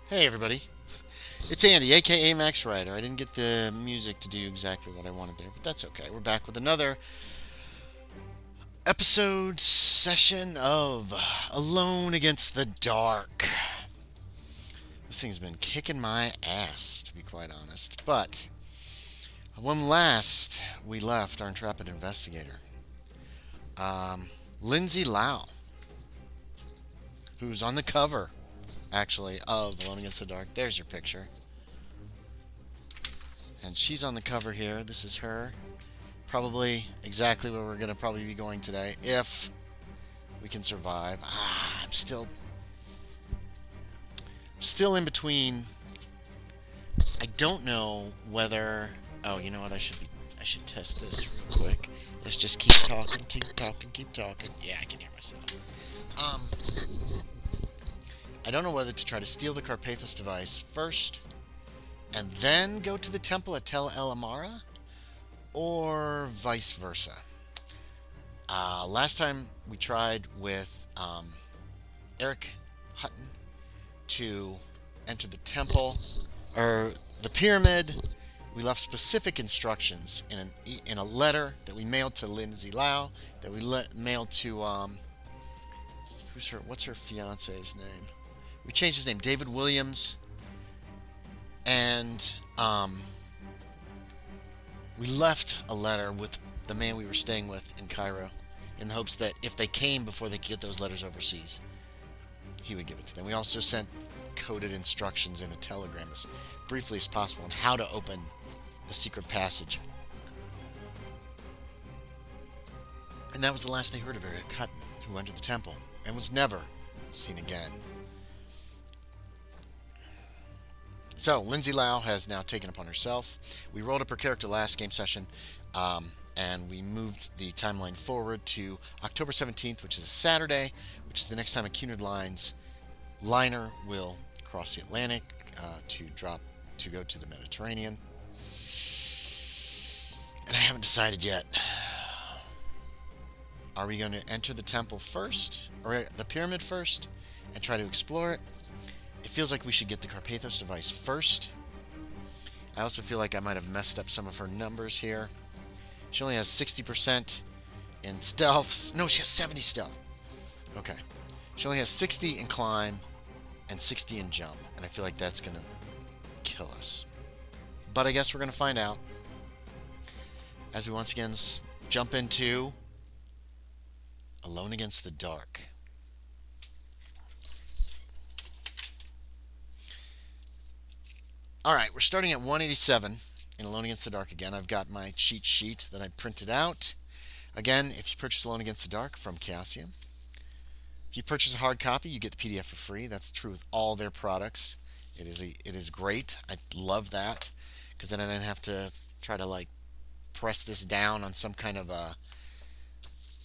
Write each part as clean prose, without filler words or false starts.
Hey everybody, it's Andy, aka Max Rider. I didn't get the music to do exactly what I wanted there, but that's okay. We're back with another episode session of Alone Against the Dark. This thing's been kicking my ass, to be quite honest. But when last we left our intrepid investigator, um, Lindsay Lau, who's on the cover, actually, of Alone Against the Dark. There's your picture. And she's on the cover here. This is her. Probably exactly where we're going to probably be going today if we can survive. I'm still in between. I don't know whether. Oh, you know what? I should test this real quick. Let's just keep talking, keep talking, keep talking. Yeah, I can hear myself. Um, I don't know whether to try to steal the Carpathos device first and then go to the temple at Tel El Amara, or vice versa. Last time we tried with Eric Hutton to enter the temple or the pyramid. We left specific instructions in a letter that we mailed to Lindsay Lau, that we mailed to what's her fiance's name? We changed his name, David Williams, and we left a letter with the man we were staying with in Cairo, in hopes that if they came before they could get those letters overseas, he would give it to them. We also sent coded instructions in a telegram as briefly as possible on how to open the secret passage. And that was the last they heard of Eric Hutton, who entered the temple and was never seen again. So, Lindsay Lau has now taken upon herself. We rolled up her character last game session, and we moved the timeline forward to October 17th, which is a Saturday, which is the next time a Cunard Lines liner will cross the Atlantic to go to the Mediterranean. And I haven't decided yet. Are we going to enter the temple first, or the pyramid first, and try to explore it? It feels like we should get the Carpathos device first. I also feel like I might have messed up some of her numbers here. She only has 60% in stealth. No, she has 70 stealth. Okay. She only has 60 in climb and 60 in jump. And I feel like that's going to kill us. But I guess we're going to find out as we once again jump into Alone Against the Dark. Alright, we're starting at 187 in Alone Against the Dark again. I've got my cheat sheet that I printed out. Again, if you purchase Alone Against the Dark from Chaosium, if you purchase a hard copy, you get the PDF for free. That's true with all their products. It is great. I love that, because then I didn't have to try to press this down on some kind of a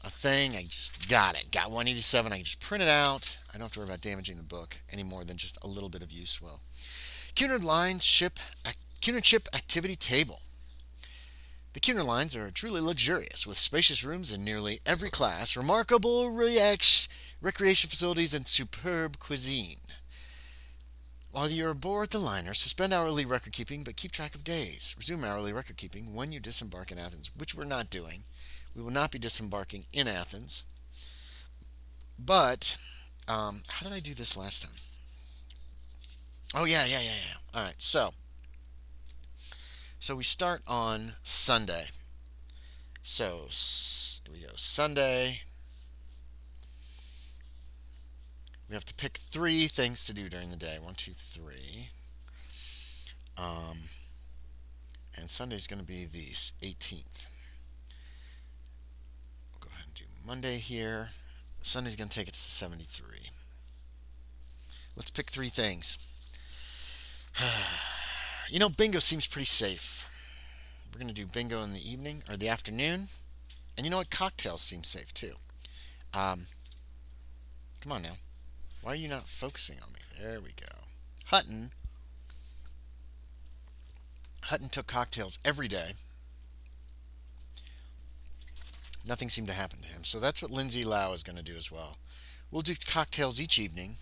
thing. I just got it. Got 187. I can just print it out. I don't have to worry about damaging the book any more than just a little bit of use will. Cunard Lines Ship Activity Table. The Cunard Lines are truly luxurious, with spacious rooms in nearly every class, remarkable recreation facilities, and superb cuisine. While you're aboard the liner, suspend hourly record keeping, but keep track of days. Resume hourly record keeping when you disembark in Athens, which we're not doing. We will not be disembarking in Athens. But, how did I do this last time? Oh, yeah. All right, so we start on Sunday. So, here we go. Sunday. We have to pick 3 things to do during the day. 1, 2, 3. And Sunday's going to be the 18th. We'll go ahead and do Monday here. Sunday's going to take it to 73. Let's pick 3 things. Bingo seems pretty safe. We're going to do bingo in the evening or the afternoon. And you know what? Cocktails seem safe too. Come on now. Why are you not focusing on me? There we go. Hutton took cocktails every day. Nothing seemed to happen to him. So that's what Lindsay Lau is going to do as well. We'll do cocktails each evening.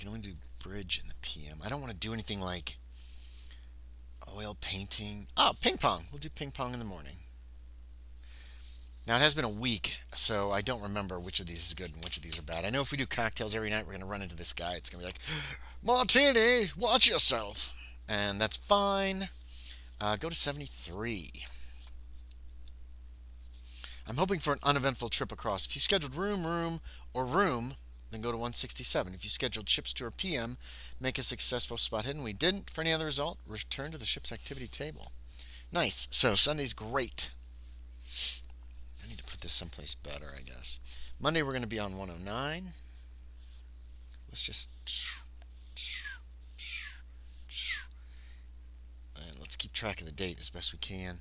can only do bridge in the PM. I don't want to do anything like oil painting. Oh, ping pong. We'll do ping pong in the morning. Now, it has been a week, so I don't remember which of these is good and which of these are bad. I know if we do cocktails every night, we're going to run into this guy. It's going to be like, Martini, watch yourself. And that's fine. Go to 73. I'm hoping for an uneventful trip across. If you scheduled room, then go to 167. If you scheduled ship's tour PM, make a successful spot hidden. We didn't. For any other result, return to the ship's activity table. Nice. So Sunday's great. I need to put this someplace better, I guess. Monday we're going to be on 109. Let's just... And let's keep track of the date as best we can.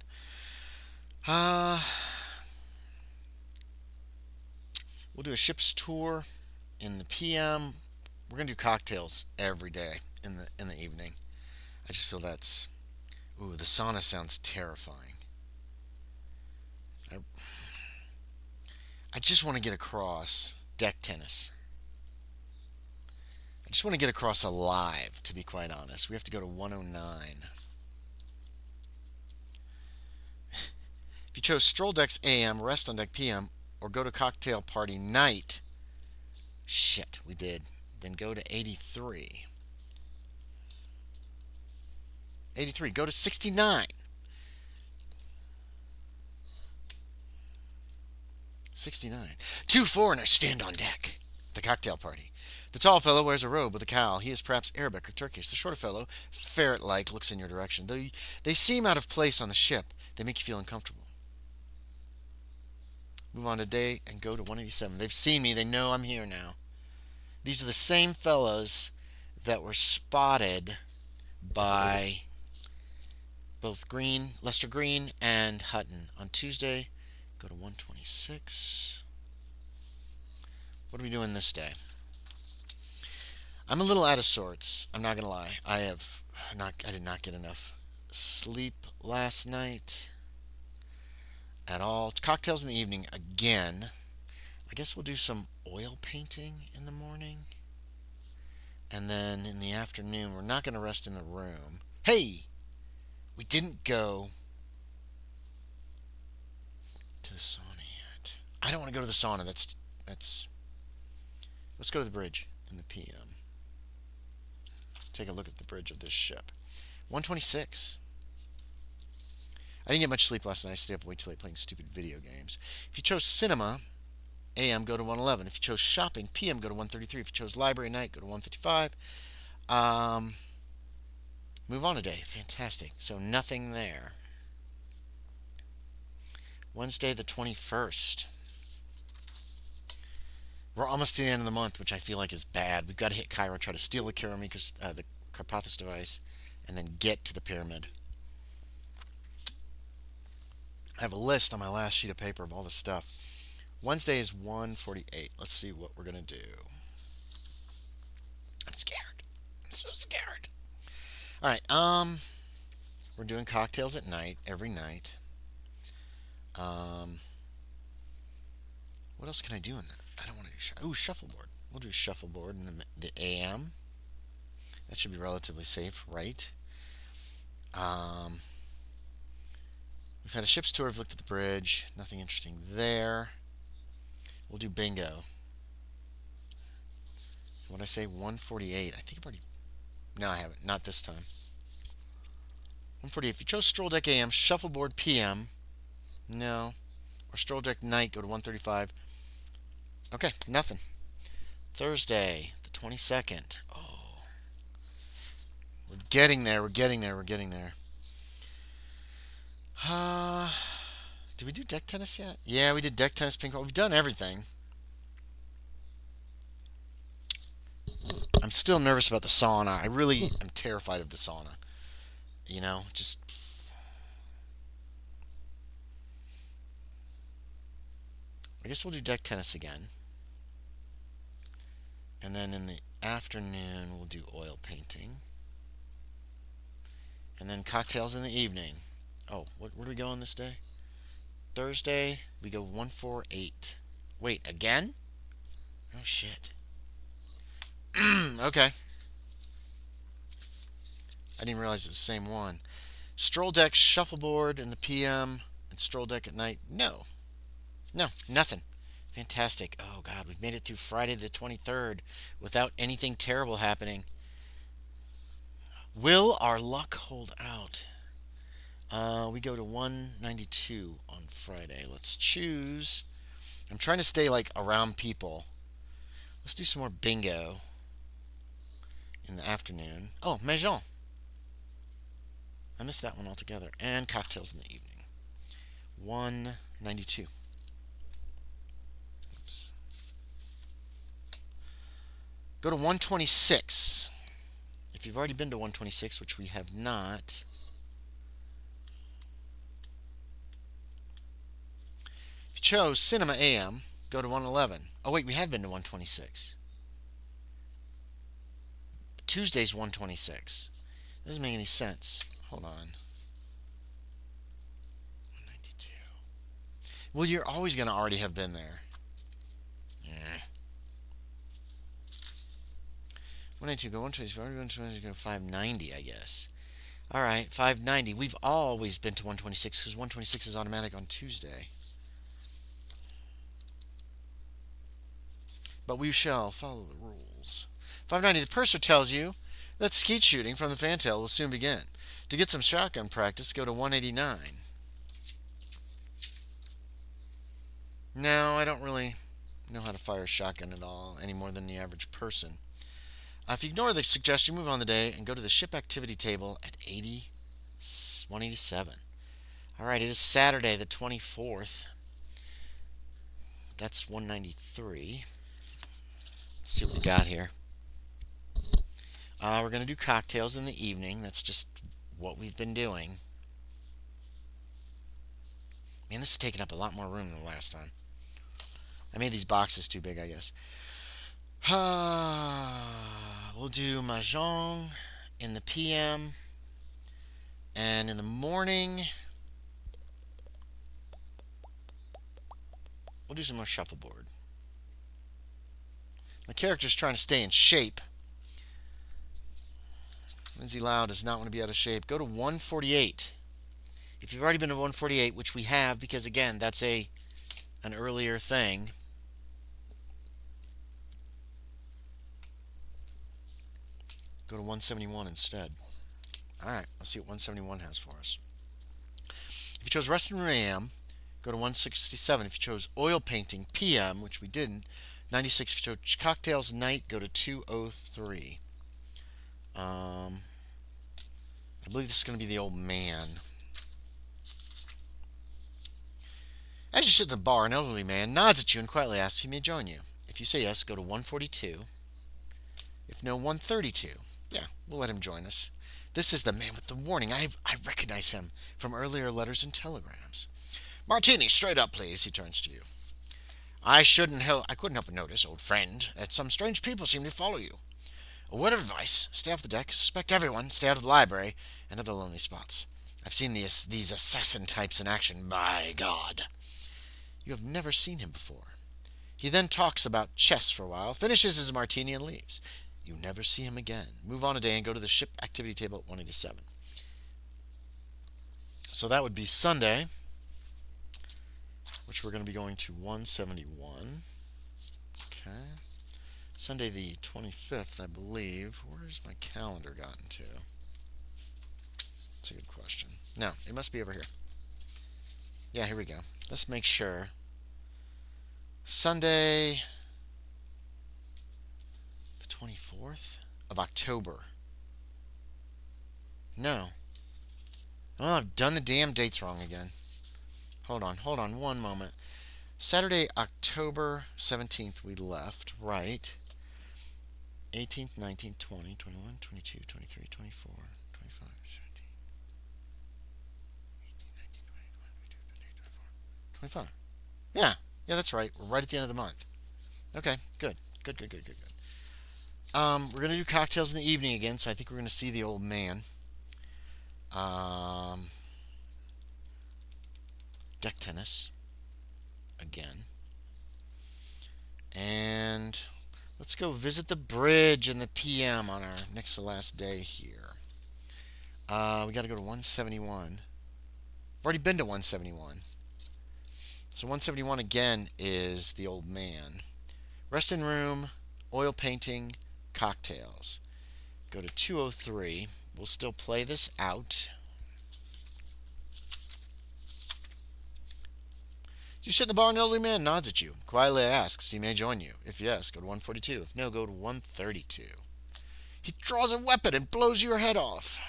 We'll do a ship's tour in the PM. We're gonna do cocktails every day in the evening. I just feel that's... Ooh, the sauna sounds terrifying. I just want to get across deck tennis. I just want to get across alive, to be quite honest. We have to go to 109. If you chose stroll decks AM, rest on deck PM, or go to cocktail party night, shit, we did. Then go to 83. 83, go to 69. 69. Two foreigners stand on deck. The cocktail party. The tall fellow wears a robe with a cowl. He is perhaps Arabic or Turkish. The shorter fellow, ferret-like, looks in your direction. Though they seem out of place on the ship, they make you feel uncomfortable. Move on to day and go to 187. They've seen me. They know I'm here now. These are the same fellows that were spotted by both Lester Green and Hutton. On Tuesday, go to 126. What are we doing this day? I'm a little out of sorts. I'm not going to lie. I did not get enough sleep last night at all. Cocktails in the evening again. I guess we'll do some oil painting in the morning. And then in the afternoon, we're not going to rest in the room. Hey! We didn't go to the sauna yet. I don't want to go to the sauna. That's. Let's go to the bridge in the PM. Take a look at the bridge of this ship. 126. I didn't get much sleep last night. I stayed up way too late playing stupid video games. If you chose cinema, AM, go to 111. If you chose shopping, PM, go to 133. If you chose library night, go to 155. Move on today. Fantastic. So nothing there. Wednesday the 21st. We're almost to the end of the month, which I feel like is bad. We've got to hit Cairo, try to steal the the Carpathos device, and then get to the pyramid. I have a list on my last sheet of paper of all the stuff. Wednesday is 1:48. Let's see what we're going to do. I'm scared. I'm so scared. All right. We're doing cocktails at night, every night. What else can I do in that? I don't want to do shuffleboard. We'll do shuffleboard in the AM. That should be relatively safe, right? We've had a ship's tour. We've looked at the bridge. Nothing interesting there. We'll do bingo. What did I say? 1:48. I think I've already... No, I haven't. Not this time. 1:48. If you chose stroll deck AM, shuffleboard PM. No. Or stroll deck night, go to 1:35. Okay, nothing. Thursday, the 22nd. Oh. We're getting there. Did we do deck tennis yet? Yeah, we did deck tennis, ping pong. We've done everything. I'm still nervous about the sauna. I really am terrified of the sauna. You know, just... I guess we'll do deck tennis again. And then in the afternoon, we'll do oil painting. And then cocktails in the evening. Oh, where do we go on this day? Thursday, we go 148. Wait, again? Oh, shit. Okay. I didn't realize it's the same one. Stroll deck, shuffleboard in the PM, and stroll deck at night. No. No, nothing. Fantastic. Oh, God, we've made it through Friday the 23rd without anything terrible happening. Will our luck hold out? We go to 192 on Friday. Let's choose. I'm trying to stay like around people. Let's do some more bingo in the afternoon. Oh, Mahjong. I missed that one altogether. And cocktails in the evening. 192. Oops. Go to 126. If you've already been to 126, which we have not, if you chose Cinema AM, go to 111. Oh, wait, we have been to 126. Tuesday's 126. Doesn't make any sense. Hold on. 192. Well, you're always going to already have been there. Yeah. 192, go 125, 120, go 590, I guess. All right, 590. We've always been to 126 because 126 is automatic on Tuesday. But we shall follow the rules. 590, the purser tells you that skeet shooting from the fantail will soon begin. To get some shotgun practice, go to 189. No, I don't really know how to fire a shotgun at all, any more than the average person. If you ignore the suggestion, move on the day and go to the ship activity table at 187. All right, it is Saturday the 24th. That's 193. Let's see what we got here. We're going to do cocktails in the evening. That's just what we've been doing. Man, this is taking up a lot more room than last time. I made these boxes too big, I guess. We'll do Mahjong in the PM. And in the morning, we'll do some more shuffleboard. My character's trying to stay in shape. Lindsay Lau does not want to be out of shape. Go to 148. If you've already been to 148, which we have, because again, that's an earlier thing. Go to 171 instead. Alright, let's see what 171 has for us. If you chose Resting Room AM, go to 167. If you chose Oil Painting PM, which we didn't, 96. If you chose Cocktails Night, go to 203. I believe this is going to be the old man. As you sit in the bar, an elderly man nods at you and quietly asks if he may join you. If you say yes, go to 142. If no, 132. Yeah, we'll let him join us. This is the man with the warning. I recognize him from earlier letters and telegrams. Martini, straight up, please. He turns to you. I couldn't help but notice, old friend, that some strange people seem to follow you. A word of advice: stay off the deck, suspect everyone, stay out of the library, and other lonely spots. I've seen these assassin types in action, by God. You have never seen him before. He then talks about chess for a while, finishes his martini, and leaves. You never see him again. Move on a day and go to the ship activity table at 187. So that would be Sunday, which we're going to be going to 171. Okay. Sunday the 25th, I believe. Where's my calendar gotten to? That's a good question. No, it must be over here. Yeah, here we go. Let's make sure. Sunday the 24th of October. No. Oh, I've done the damn dates wrong again. Hold on one moment. Saturday, October 17th, we left, right? 18th, 19th, 20, 21, 22, 23, 24, 25, 17, 18, 19, 20, 21, 22, 23, 24, 25. Yeah, that's right. We're right at the end of the month. Okay, good. We're going to do cocktails in the evening again, so I think we're going to see the old man. Deck tennis again. And Let's go visit the bridge in the PM on our next to last day here. We got to go to 171. I've already been to 171. So 171 again is the old man. Resting room, oil painting, cocktails. Go to 203. We'll still play this out. You sit in the bar, an elderly man nods at you. Quietly asks, he may join you. If yes, go to 142. If no, go to 132. He draws a weapon and blows your head off.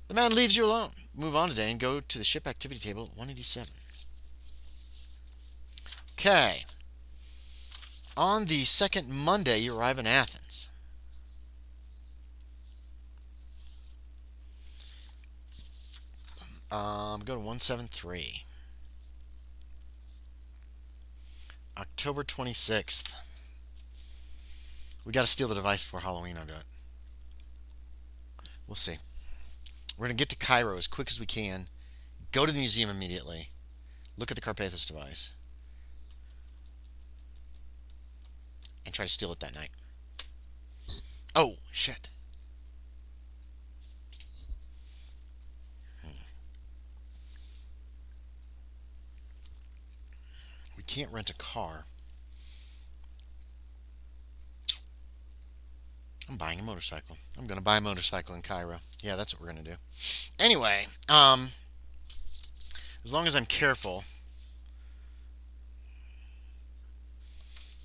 The man leaves you alone. Move on today and go to the ship activity table at 187. Okay. On the second Monday, you arrive in Athens. Go to 173. October 26th. We got to steal the device before Halloween, I bet. We'll see. We're going to get to Cairo as quick as we can. Go to the museum immediately. Look at the Carpathos device. And try to steal it that night. Oh, shit. We can't rent a car. I'm buying a motorcycle. I'm going to buy a motorcycle in Cairo. Yeah, that's what we're going to do. Anyway, as long as I'm careful,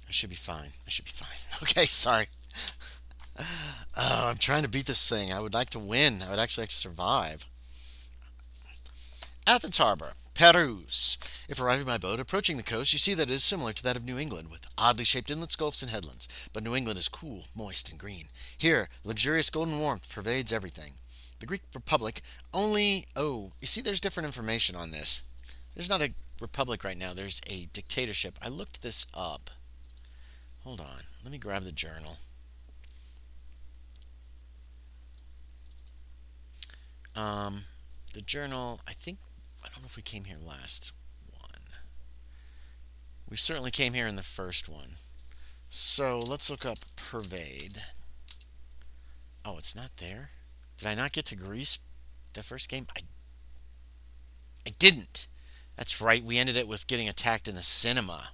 I should be fine. I should be fine. Okay, sorry. I'm trying to beat this thing. I would like to win. I would actually like to survive. Athens Harbor, Perus. If arriving by boat, approaching the coast, you see that it is similar to that of New England, with oddly shaped inlets, gulfs, and headlands. But New England is cool, moist, and green. Here, luxurious golden warmth pervades everything. The Greek Republic only... Oh, you see there's different information on this. There's not a republic right now. There's a dictatorship. I looked this up. Hold on. Let me grab the journal. The journal, I don't know if we came here last one. We certainly came here in the first one. So let's look up pervade. Oh, it's not there? Did I not get to Greece the first game? I didn't. That's right, we ended it with getting attacked in the cinema.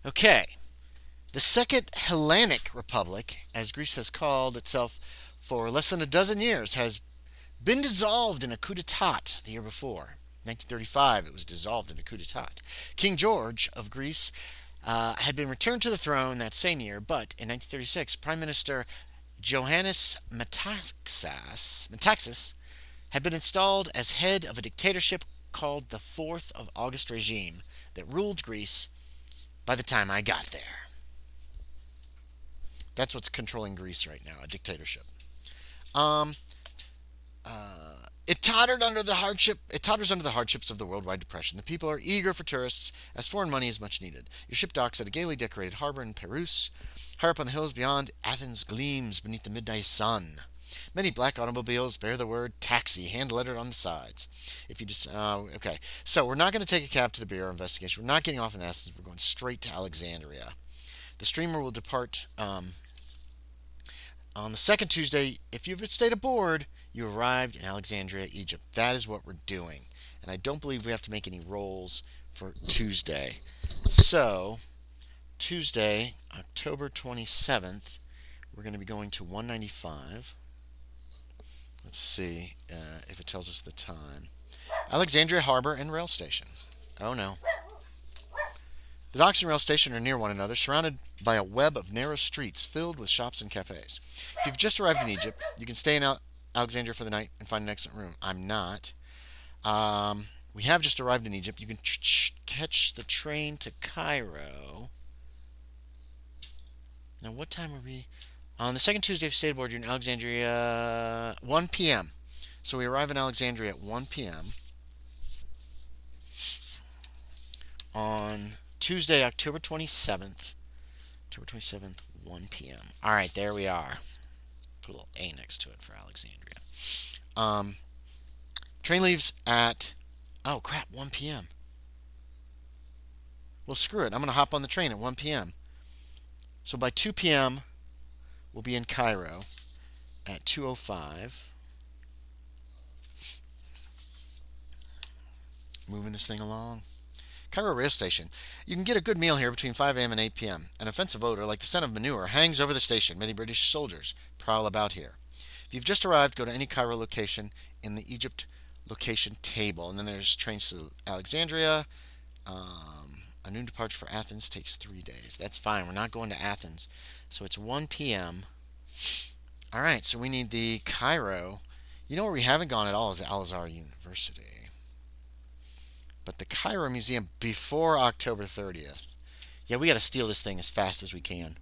Okay. The Second Hellenic Republic, as Greece has called itself for less than a dozen years, has been dissolved in a coup d'etat the year before. 1935, it was dissolved in a coup d'etat. King George of Greece had been returned to the throne that same year, but in 1936, Prime Minister Johannes Metaxas had been installed as head of a dictatorship called the 4th of August regime that ruled Greece by the time I got there. That's what's controlling Greece right now, a dictatorship. It tottered under the hardship. It totters under the hardships of the worldwide depression. The people are eager for tourists, as foreign money is much needed. Your ship docks at a gaily decorated harbor in Perus. Higher up on the hills beyond, Athens gleams beneath the midnight sun. Many black automobiles bear the word taxi hand-lettered on the sides. If you just okay, so we're not going to take a cab to the Bureau of Investigation. We're not getting off in Athens. We're going straight to Alexandria. The streamer will depart on the second Tuesday. If you've stayed aboard, you arrived in Alexandria, Egypt. That is what we're doing. And I don't believe we have to make any rolls for Tuesday. So, Tuesday, October 27th, we're going to be going to 195. Let's see if it tells us the time. Alexandria Harbor and Rail Station. Oh no. The docks and rail station are near one another, surrounded by a web of narrow streets filled with shops and cafes. If you've just arrived in Egypt, you can stay in Alexandria for the night and find an excellent room. I'm not. We have just arrived in Egypt. You can catch the train to Cairo. Now, what time are we? On the second Tuesday of stay aboard, you're in Alexandria 1 p.m. So we arrive in Alexandria at 1 p.m. on Tuesday, October 27th. October 27th, 1 p.m. All right, there we are. Put a little A next to it for Alexandria. Train leaves at, oh crap, 1 p.m. Well, screw it. I'm going to hop on the train at 1 p.m. So by 2 p.m., we'll be in Cairo at 2:05. Moving this thing along. Cairo rail station. You can get a good meal here between 5 a.m. and 8 p.m. An offensive odor, like the scent of manure, hangs over the station. Many British soldiers prowl about here. If you've just arrived, go to any Cairo location in the Egypt location table. And then there's trains to Alexandria. A noon departure for Athens takes 3 days. That's fine. We're not going to Athens. So it's 1 p.m. All right, so we need the Cairo. You know where we haven't gone at all is Al Azhar University. But the Cairo Museum before October 30th. Yeah, we got to steal this thing as fast as we can.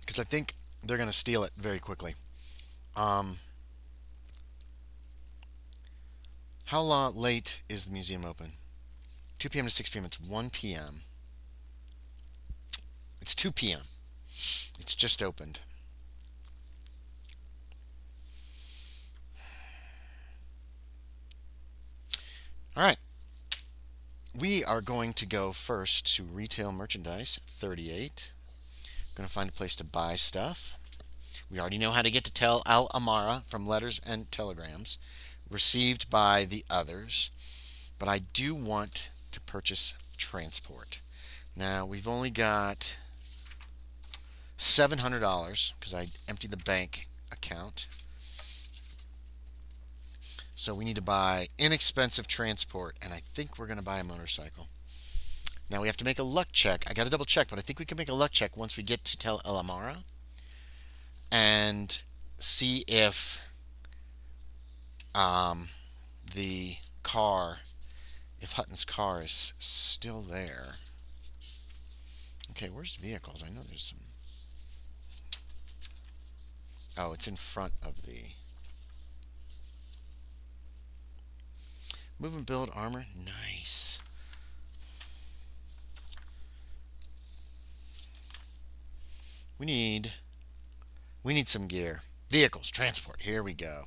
Because I think they're going to steal it very quickly. How late is the museum open? 2 p.m. to 6 p.m. It's 1 p.m. It's 2 p.m. It's just opened. All right. We are going to go first to retail merchandise, 38. Going to find a place to buy stuff. We already know how to get to Tel Al Amara from letters and telegrams received by the others. But I do want to purchase transport. Now, we've only got $700 because I emptied the bank account. So we need to buy inexpensive transport, and I think we're going to buy a motorcycle. Now we have to make a luck check. I got to double check, but I think we can make a luck check once we get to Tel El Amara and see if the car, if Hutton's car is still there. Okay, where's vehicles? I know there's some. Oh, it's in front of the. Move and build armor. Nice. We need some gear. Vehicles, transport. Here we go.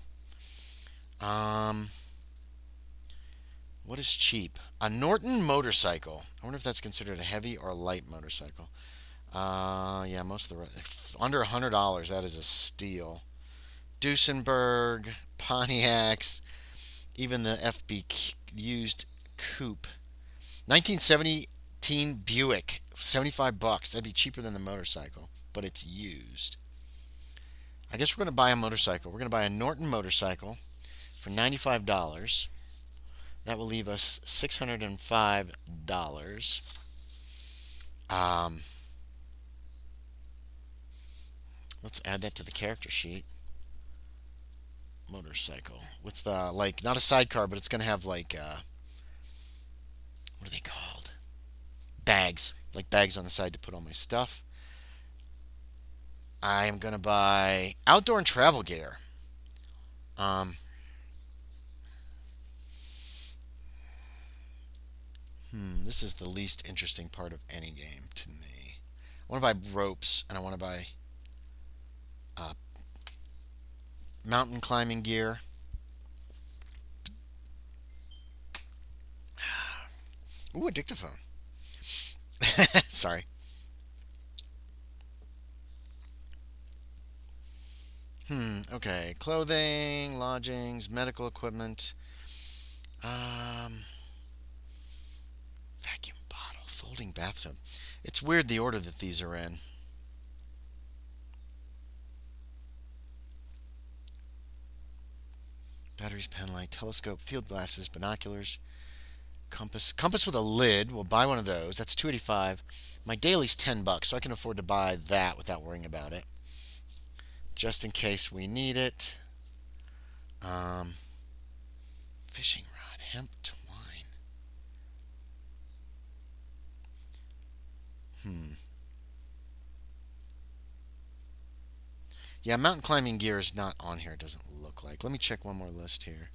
What is cheap? A Norton motorcycle. I wonder if that's considered a heavy or a light motorcycle. Yeah, most of the under $100. That is a steal. Duesenberg, Pontiacs, even the FB used coupe. 1917 Buick, $75. That'd be cheaper than the motorcycle, but it's used. I guess we're going to buy a motorcycle. We're going to buy a Norton motorcycle for $95. That will leave us $605. Let's add that to the character sheet. Motorcycle with like not a sidecar, but it's going to have like what are they called? Bags, like bags on the side to put all my stuff. I am going to buy outdoor and travel gear. This is the least interesting part of any game to me. I want to buy ropes, and I want to buy mountain climbing gear. Ooh, a dictaphone. Sorry. Okay. Clothing, lodgings, medical equipment. Vacuum bottle, folding bathtub. It's weird the order that these are in. Batteries, pen light, telescope, field glasses, binoculars, compass. Compass with a lid. We'll buy one of those. That's $285. My daily's $10, so I can afford to buy that without worrying about it. Just in case we need it. Fishing rod, hemp twine. Yeah, mountain climbing gear is not on here. It doesn't look like. Let me check one more list here.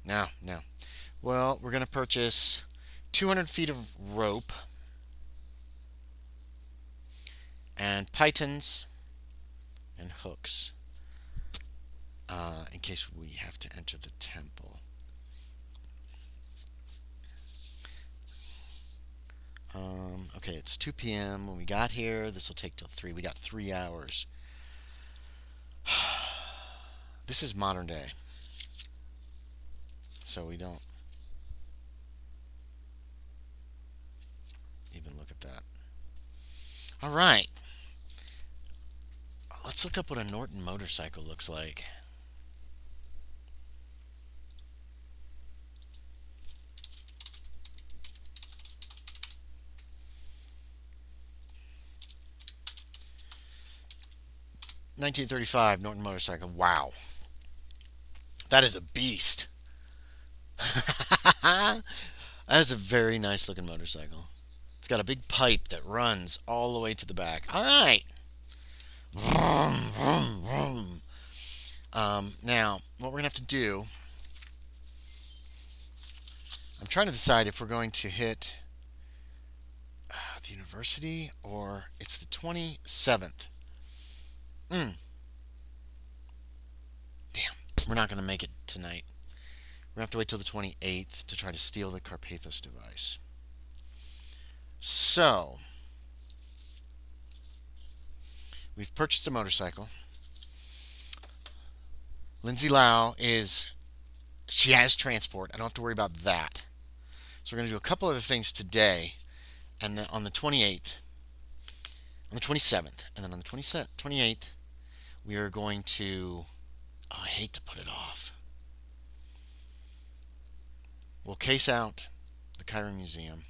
No. Well, we're going to purchase 200 feet of rope and pythons and hooks in case we have to enter the temple. Okay, it's 2 p.m. when we got here. This will take till 3. We got 3 hours. This is modern day, so we don't even look at that. All right, let's look up what a Norton motorcycle looks like. $1935 Norton motorcycle. Wow, that is a beast. That is a very nice looking motorcycle. It's got a big pipe that runs all the way to the back. All right. Vroom, vroom, vroom. Now, what we're going to have to do, I'm trying to decide if we're going to hit the university or it's the 27th. Damn, we're not going to make it tonight. We're going to have to wait till the 28th to try to steal the Carpathos device. So, we've purchased a motorcycle. Lindsay Lau she has transport. I don't have to worry about that. So we're going to do a couple other things today, and then on the 28th, on the 27th, and then on the 28th, we are going to, I hate to put it off. We'll case out the Cairo Museum.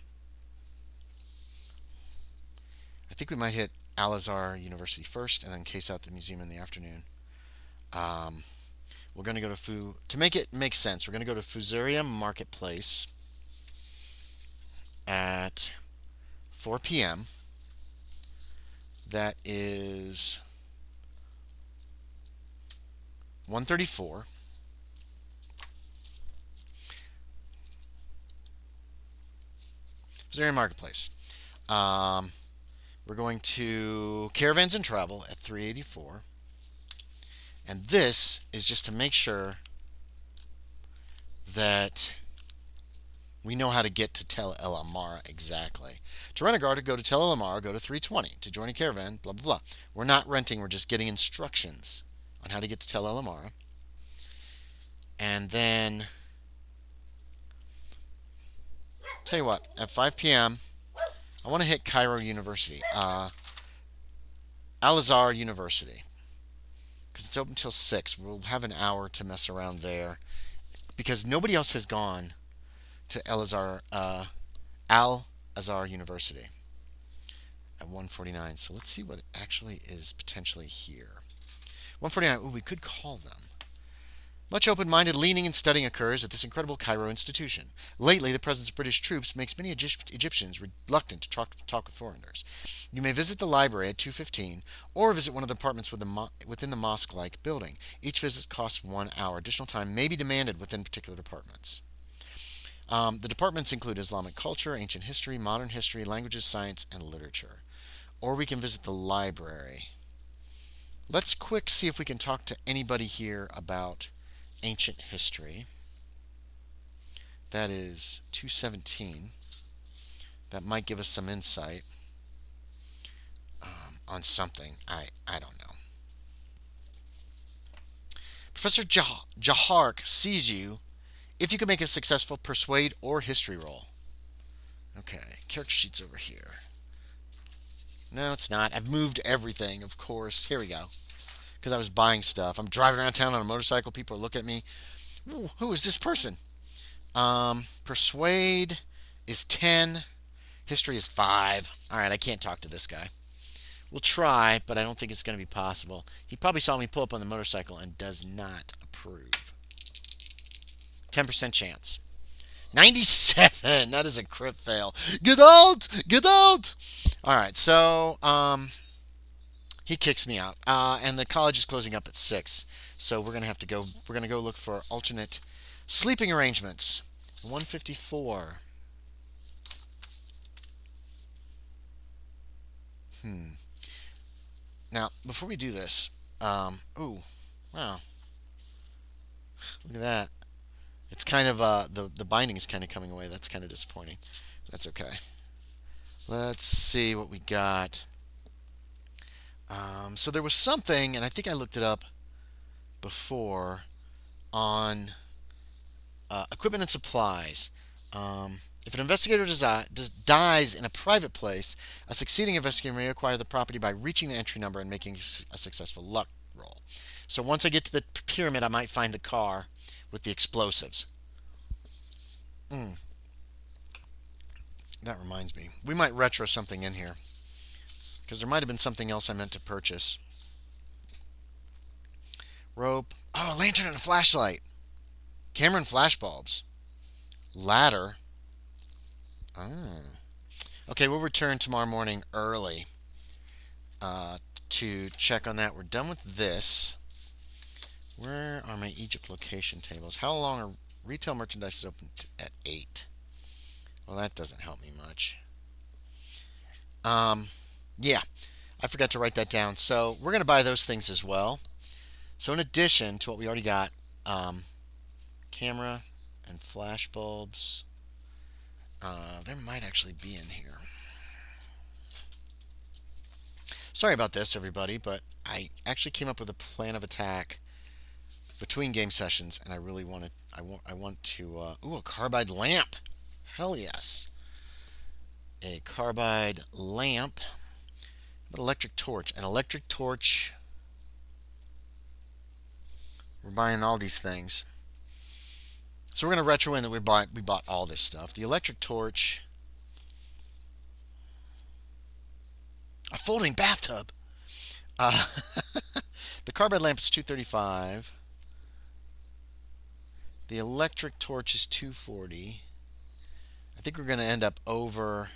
I think we might hit Al-Azhar University first, and then case out the museum in the afternoon. We're going to go to make it make sense, we're going to go to Fusaria Marketplace at 4 p.m. That is 134. Fusaria Marketplace. We're going to Caravans and Travel at 384. And this is just to make sure that we know how to get to Tel El Amara exactly. To rent a car to go to Tel El Amara, go to 320. To join a caravan, blah, blah, blah. We're not renting, we're just getting instructions on how to get to Tel El Amara. And then, tell you what, at 5 p.m., I want to hit Cairo University. Al-Azhar University. Because it's open till 6. We'll have an hour to mess around there. Because nobody else has gone to Al-Azhar University at 1:49. So let's see what actually is potentially here. 1:49. Ooh, we could call them. Much open-minded leaning and studying occurs at this incredible Cairo institution. Lately, the presence of British troops makes many Egyptians reluctant to talk with foreigners. You may visit the library at 2:15, or visit one of the apartments within the mosque-like building. Each visit costs 1 hour. Additional time may be demanded within particular departments. The departments include Islamic culture, ancient history, modern history, languages, science, and literature. Or we can visit the library. Let's quick see if we can talk to anybody here about ancient history. That is 217. That might give us some insight on something. I don't know. Professor Jahark sees you if you can make a successful persuade or history roll. Okay, character sheet's over here. No, it's not. I've moved everything, of course. Here we go. Because I was buying stuff. I'm driving around town on a motorcycle. People are looking at me. Who is this person? Persuade is 10. History is 5. Alright, I can't talk to this guy. We'll try, but I don't think it's going to be possible. He probably saw me pull up on the motorcycle and does not approve. 10% chance. 97! That is a crit fail. Get out! Get out! Alright, so, he kicks me out. And the college is closing up at 6. So we're going to have to go, we're going to go look for alternate sleeping arrangements. 154. Now, before we do this, ooh, wow, look at that. It's kind of the binding is kind of coming away. That's kind of disappointing. That's okay. Let's see what we got. So there was something, and I think I looked it up before on equipment and supplies. If an investigator dies in a private place, a succeeding investigator may acquire the property by reaching the entry number and making a successful luck roll. So once I get to the pyramid, I might find the car with the explosives. Mm, that reminds me. We might retro something in here. Because there might have been something else I meant to purchase. Rope. Oh, a lantern and a flashlight. Camera and flashbulbs. Ladder. Ah. Okay, we'll return tomorrow morning early to check on that. We're done with this. Where are my Egypt location tables? How long are retail merchandise is open at 8? Well, that doesn't help me much. Yeah, I forgot to write that down. So we're going to buy those things as well. So in addition to what we already got, camera and flash bulbs, there might actually be in here. Sorry about this, everybody, but I actually came up with a plan of attack between game sessions, and I really wanted, I want to, ooh, a carbide lamp. Hell yes. A carbide lamp. But electric torch. An electric torch. We're buying all these things. So we're going to retro in that we bought all this stuff. The electric torch. A folding bathtub. Uh, the carbide lamp is $235. The electric torch is $240. I think we're going to end up over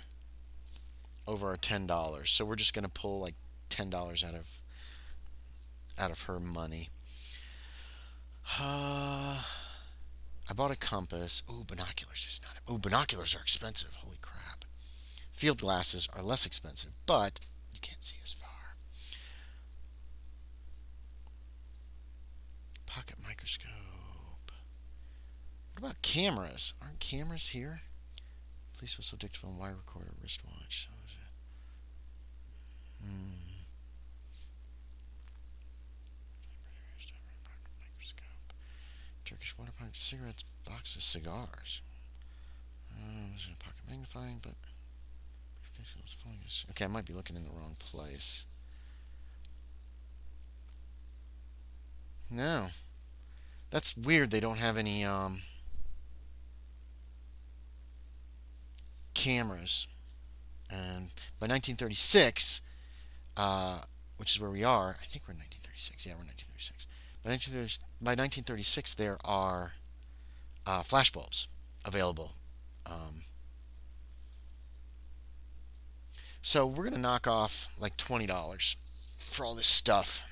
our $10. So we're just going to pull like $10 out of her money. I bought a compass. Ooh, binoculars is not. Ooh, binoculars are expensive. Holy crap. Field glasses are less expensive, but you can't see as far. Pocket microscope. What about cameras? Aren't cameras here? Police whistle, dictaphone, wire recorder, wristwatch. Turkish water pipe, cigarettes, boxes, cigars. There's a pocket magnifying, but okay, I might be looking in the wrong place. No, that's weird. They don't have any cameras. And by 1936, which is where we are, I think we're in 1936. Yeah, we're in 1936. By 1936, there are flashbulbs available. So we're going to knock off like $20 for all this stuff,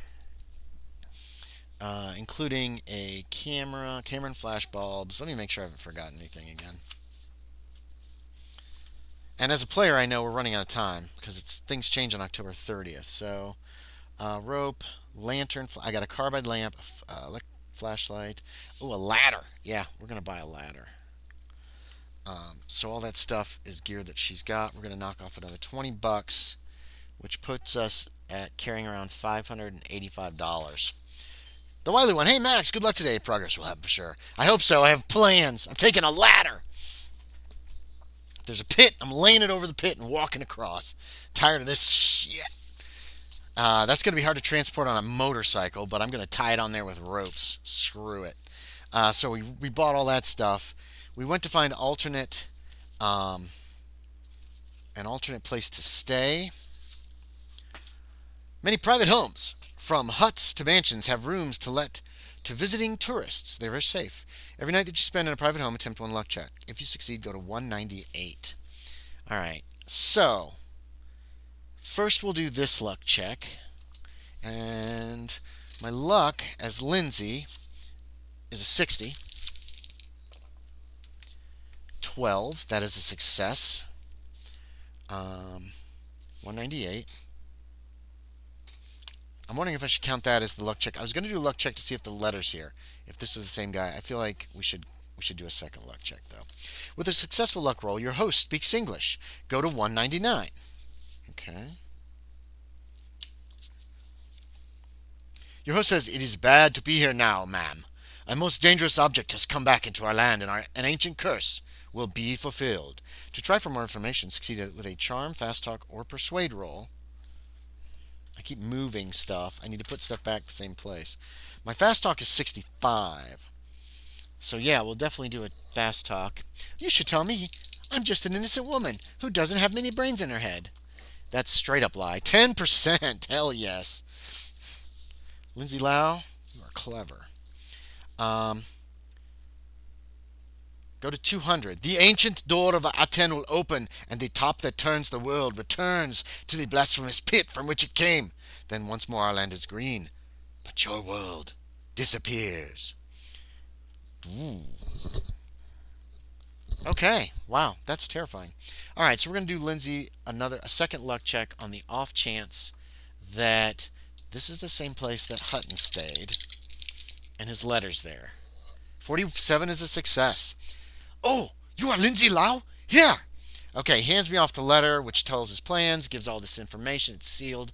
including a camera and flashbulbs. Let me make sure I haven't forgotten anything again. And as a player, I know we're running out of time because things change on October 30th. So rope, lantern. I got a carbide lamp, flashlight. Oh, a ladder. Yeah, we're gonna buy a ladder. So all that stuff is gear that she's got. We're gonna knock off another $20, which puts us at carrying around $585. The Wiley one. Hey Max, good luck today. Progress will happen for sure. I hope so. I have plans. I'm taking a ladder. There's a pit. I'm laying it over the pit and walking across. Tired of this shit. That's going to be hard to transport on a motorcycle, but I'm going to tie it on there with ropes. Screw it. So we bought all that stuff. We went to find an alternate place to stay. Many private homes, from huts to mansions, have rooms to let to visiting tourists. They're very safe. Every night that you spend in a private home, attempt one luck check. If you succeed, go to 198. All right. So first, we'll do this luck check. And my luck as Lindsay is a 60. 12. That is a success. 198. I'm wondering if I should count that as the luck check. I was going to do a luck check to see if the letter's here. If this is the same guy, I feel like we should do a second luck check though. With a successful luck roll, your host speaks English. Go to 199. Okay. Your host says, "It is bad to be here now, ma'am. A most dangerous object has come back into our land, and an ancient curse will be fulfilled." To try for more information, succeed with a charm, fast talk, or persuade roll. I keep moving stuff. I need to put stuff back the same place. My fast talk is 65. So yeah, we'll definitely do a fast talk. You should tell me. I'm just an innocent woman who doesn't have many brains in her head. That's straight up lie. 10%. Hell yes. Lindsay Lau, you are clever. Um, Go to 200. The ancient door of Aten will open, and the top that turns the world returns to the blasphemous pit from which it came. Then once more our land is green, but your world disappears. Ooh. Okay. Wow, that's terrifying. All right, so we're going to do Lindsay a second luck check on the off chance that this is the same place that Hutton stayed, and his letter's there. 47 is a success. "Oh, you are Lindsay Lau? Here!" Okay, he hands me off the letter, which tells his plans, gives all this information. It's sealed.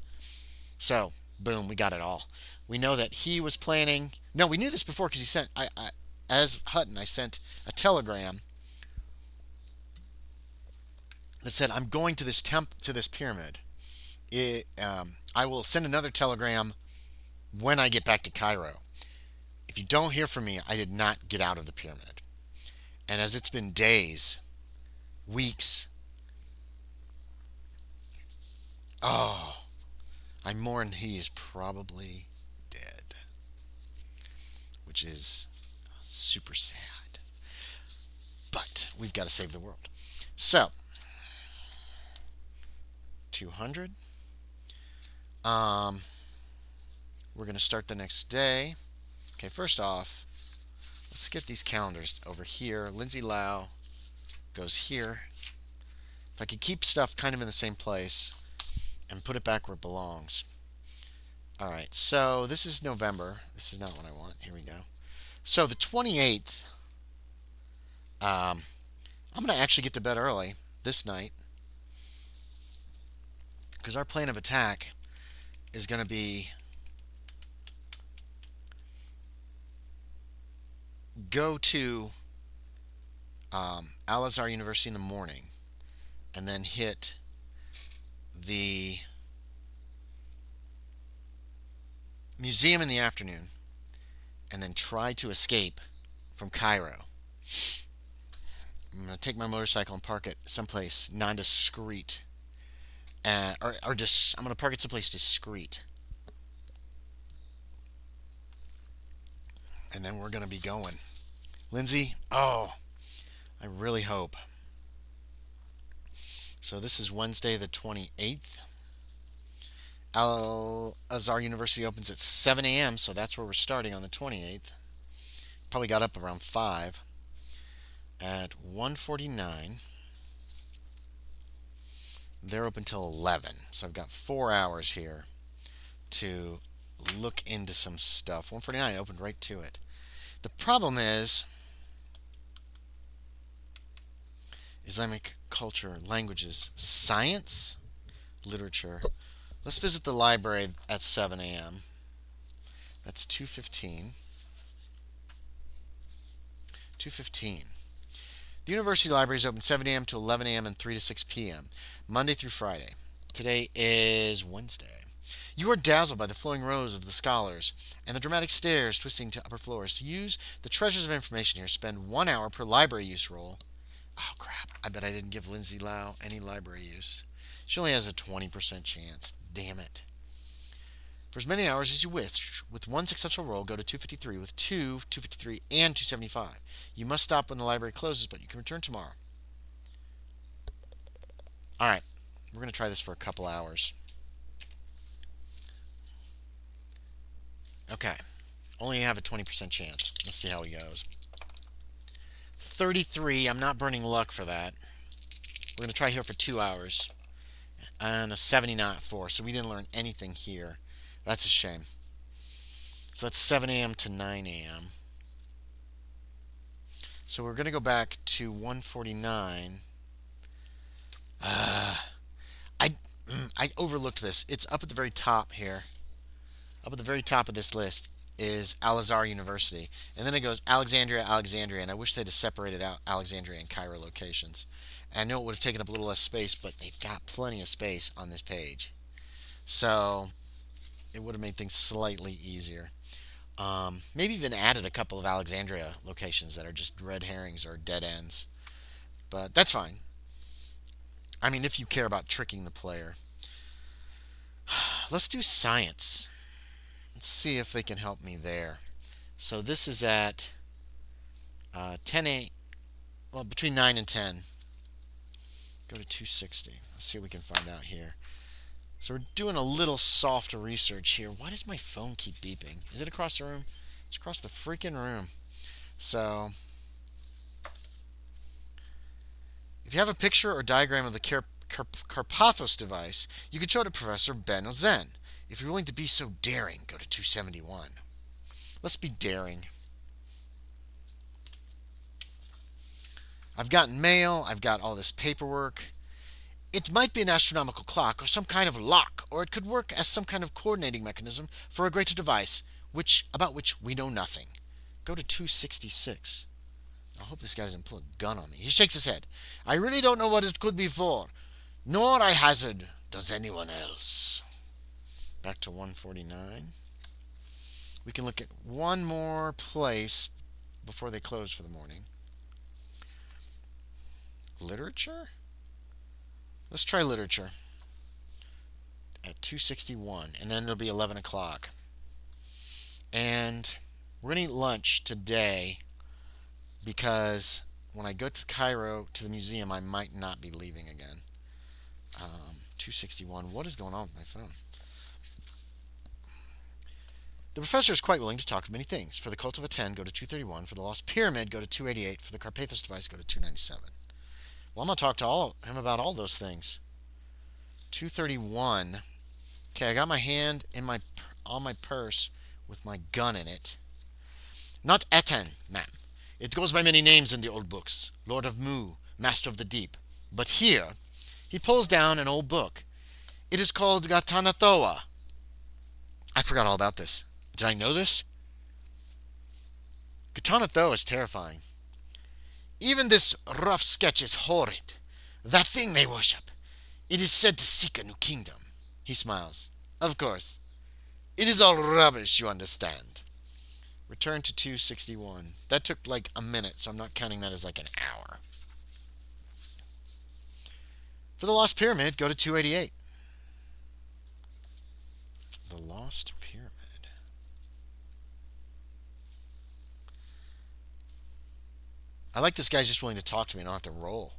So, boom, we got it all. We know that he was planning. No, we knew this before because he sent. As Hutton, I sent a telegram that said, "I'm going to this to this pyramid. I will send another telegram when I get back to Cairo. If you don't hear from me, I did not get out of the pyramid." And as it's been days, weeks, oh, I mourn he is probably dead, which is super sad. But we've got to save the world. So, 200. We're going to start the next day. Okay, first off, let's get these calendars over here. Lindsay Lau goes here. If I could keep stuff kind of in the same place and put it back where it belongs. All right, so this is November. This is not what I want. Here we go. So the 28th, I'm going to actually get to bed early this night because our plan of attack is going to be go to Al Azhar University in the morning and then hit the museum in the afternoon and then try to escape from Cairo. I'm going to take my motorcycle and park it someplace non-discreet. I'm going to park it someplace discreet. And then we're going to be going. Lindsay, oh, I really hope. So this is Wednesday the 28th. Al Azhar University opens at 7 a.m., so that's where we're starting on the 28th. Probably got up around 5. At 1:49, they're open till 11. So I've got 4 hours here to look into some stuff. 1:49, I opened right to it. The problem is Islamic culture, languages, science, literature. Let's visit the library at 7 a.m. That's 2:15. 2:15. The university library is open 7 a.m. to 11 a.m. and 3 to 6 p.m. Monday through Friday. Today is Wednesday. You are dazzled by the flowing rows of the scholars and the dramatic stairs twisting to upper floors. To use the treasures of information here, spend 1 hour per library use roll. Oh crap, I bet I didn't give Lindsay Lau any library use. She only has a 20% chance. Damn it. For as many hours as you wish, with 1 successful roll, go to 253. With 2, 253, and 275. You must stop when the library closes, but you can return tomorrow. Alright, we're going to try this for a couple hours. Okay, only have a 20% chance. Let's see how he goes. 33, I'm not burning luck for that. We're going to try here for 2 hours. And a 79 at 4, so we didn't learn anything here. That's a shame. So that's 7 a.m. to 9 a.m. So we're going to go back to 149. Uh, I I overlooked this. It's up at the very top here. Up at the very top of this list is Al Azhar University, and then it goes Alexandria, Alexandria, and I wish they'd have separated out Alexandria and Cairo locations. And I know it would have taken up a little less space, but they've got plenty of space on this page, so it would have made things slightly easier. Maybe even added a couple of Alexandria locations that are just red herrings or dead ends, but that's fine. I mean, if you care about tricking the player. Let's do science. Let's see if they can help me there. So this is at 10 a. Well, between 9 and 10. Go to 260. Let's see what we can find out here. So we're doing a little soft research here. Why does my phone keep beeping? Is it across the room? It's across the freaking room. So if you have a picture or diagram of the Carpathos device, you can show it to Professor Ben Ozen. If you're willing to be so daring, go to 271. Let's be daring. I've gotten mail. I've got all this paperwork. It might be an astronomical clock or some kind of lock, or it could work as some kind of coordinating mechanism for a greater device, about which we know nothing. Go to 266. I hope this guy doesn't pull a gun on me. He shakes his head. I really don't know what it could be for, nor, I hazard, does anyone else. Back to 149. We can look at one more place before they close for the morning. Literature? Let's try literature at 261, and then it'll be 11 o'clock. And we're going to eat lunch today because when I go to Cairo to the museum, I might not be leaving again. 261. What is going on with my phone? The professor is quite willing to talk of many things. For the Cult of Aten, go to 231. For the Lost Pyramid, go to 288. For the Carpathos device, go to 297. Well, I'm going to talk to him about all those things. 231. Okay, I got my hand on my purse with my gun in it. Not Aten, ma'am. It goes by many names in the old books. Lord of Mu, Master of the Deep. But here, he pulls down an old book. It is called Gatanathoa. I forgot all about this. Did I know this? Gatanathoa is terrifying. Even this rough sketch is horrid. That thing they worship. It is said to seek a new kingdom. He smiles. Of course. It is all rubbish, you understand. Return to 261. That took like a minute, so I'm not counting that as like an hour. For the Lost Pyramid, go to 288. The Lost Pyramid. I like this guy's just willing to talk to me and I don't have to roll.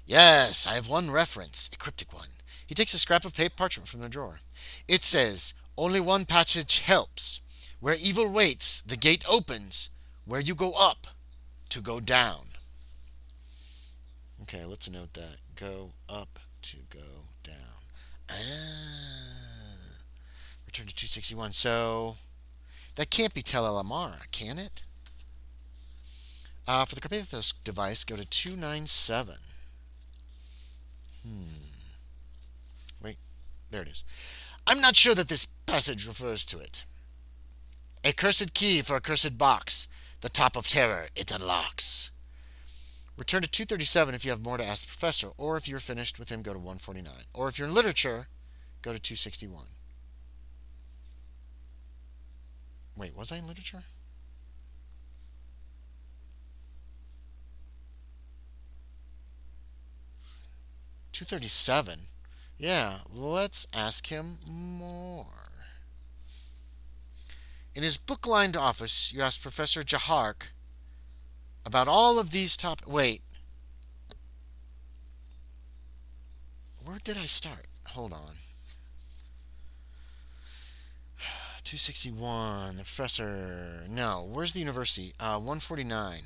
Yes, I have one reference, a cryptic one. He takes a scrap of paper parchment from the drawer. It says, only one passage helps. Where evil waits, the gate opens. Where you go up, to go down. Okay, let's note that. Go up to go down. Return to 261. So, that can't be Tel El Amara, can it? For the Carpathos device, go to 297. Wait, there it is. I'm not sure that this passage refers to it. A cursed key for a cursed box. The top of terror it unlocks. Return to 237 if you have more to ask the professor, or if you're finished with him, go to 149. Or if you're in literature, go to 261. Wait, was I in literature? $237. Yeah, let's ask him more. In his book-lined office, you ask Professor Jahark about all of these Wait. Where did I start? Hold on. 261. The professor. No. Where's the university? 149.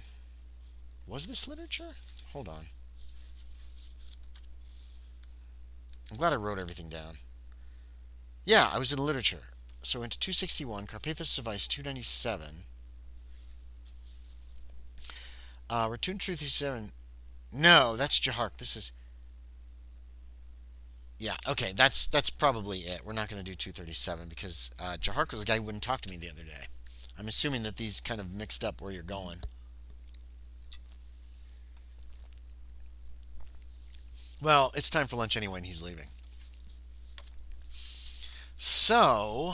Was this literature? Hold on. I'm glad I wrote everything down. Yeah, I was in literature. So into 261, Carpathos device 297. Return 237. No, that's Jahark. This is. Yeah, okay, that's probably it. We're not going to do 237 because Jahark was the guy who wouldn't talk to me the other day. I'm assuming that these kind of mixed up where you're going. Well, it's time for lunch anyway, and he's leaving. So,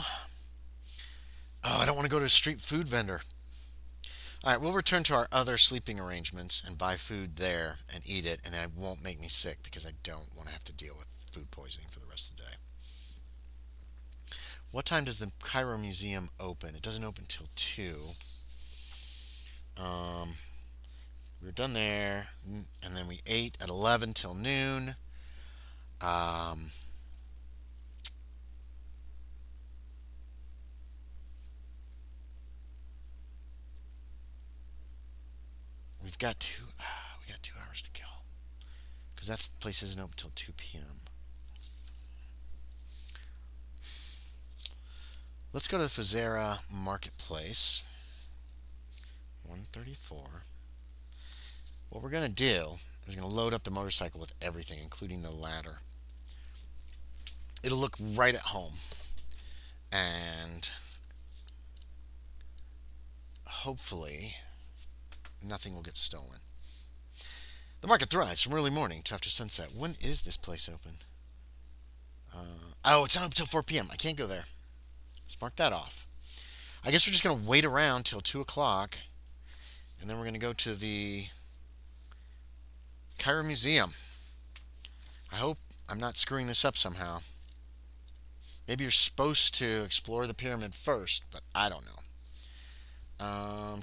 I don't want to go to a street food vendor. All right, we'll return to our other sleeping arrangements and buy food there and eat it, and it won't make me sick because I don't want to have to deal with food poisoning for the rest of the day. What time does the Cairo Museum open? It doesn't open till 2. Um, we were done there, and then we ate at 11 till noon. Um, we've got we got 2 hours to kill because that place isn't open till 2 p.m. Let's go to the Fuzera Marketplace. 134. What we're going to do is going to load up the motorcycle with everything, including the ladder. It'll look right at home. And hopefully nothing will get stolen. The market thrives from early morning to after sunset. When is this place open? It's not up until 4 p.m. I can't go there. Let's mark that off. I guess we're just going to wait around till 2 o'clock. And then we're going to go to the Cairo Museum. I hope I'm not screwing this up somehow. Maybe you're supposed to explore the pyramid first, but I don't know.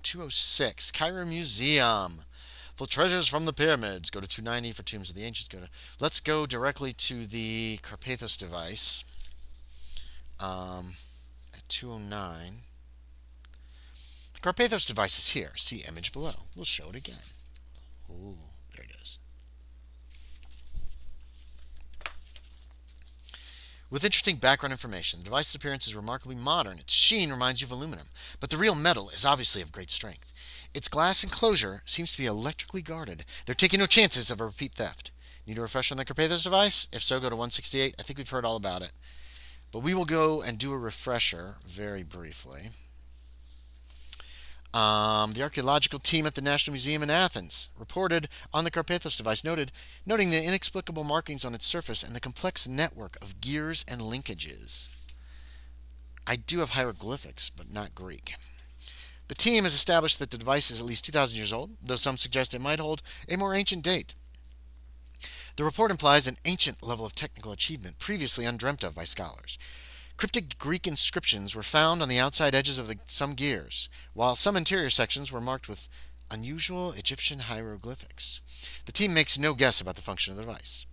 206, Cairo Museum. For treasures from the pyramids, go to 290. For tombs of the ancients, go to. Let's go directly to the Carpathos device. At 209. The Carpathos device is here. See image below. We'll show it again. Ooh, there it is. With interesting background information, the device's appearance is remarkably modern. Its sheen reminds you of aluminum, but the real metal is obviously of great strength. Its glass enclosure seems to be electrically guarded. They're taking no chances of a repeat theft. Need a refresher on the Carpathos device? If so, go to 168. I think we've heard all about it. But we will go and do a refresher very briefly. The archaeological team at the National Museum in Athens reported on the Carpathos device, noting the inexplicable markings on its surface and the complex network of gears and linkages. I do have hieroglyphics, but not Greek. The team has established that the device is at least 2,000 years old, though some suggest it might hold a more ancient date. The report implies an ancient level of technical achievement previously undreamt of by scholars. Cryptic Greek inscriptions were found on the outside edges of some gears, while some interior sections were marked with unusual Egyptian hieroglyphics. The team makes no guess about the function of the device.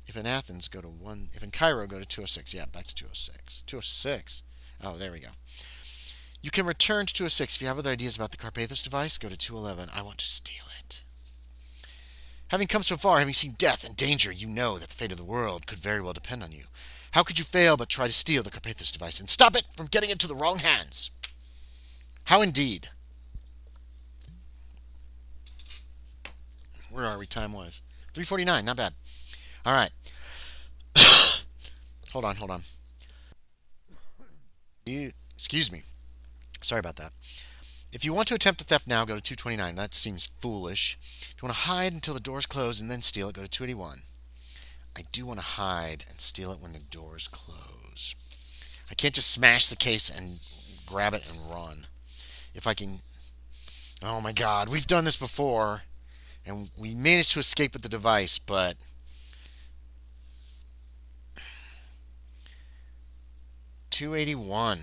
If in Athens, go to 1. If in Cairo, go to 206. Yeah, back to 206. 206. Oh, there we go. You can return to 206. If you have other ideas about the Carpathos device, go to 211. I want to steal it. Having come so far, having seen death and danger, you know that the fate of the world could very well depend on you. How could you fail but try to steal the Carpathos device and stop it from getting into the wrong hands? How indeed? Where are we time-wise? 3:49, not bad. All right. Hold on. Excuse me. Sorry about that. If you want to attempt the theft now, go to 229. That seems foolish. If you want to hide until the doors close and then steal it, go to 281. I do want to hide and steal it when the doors close. I can't just smash the case and grab it and run. If I can... Oh my god, we've done this before. And we managed to escape with the device, but... 281.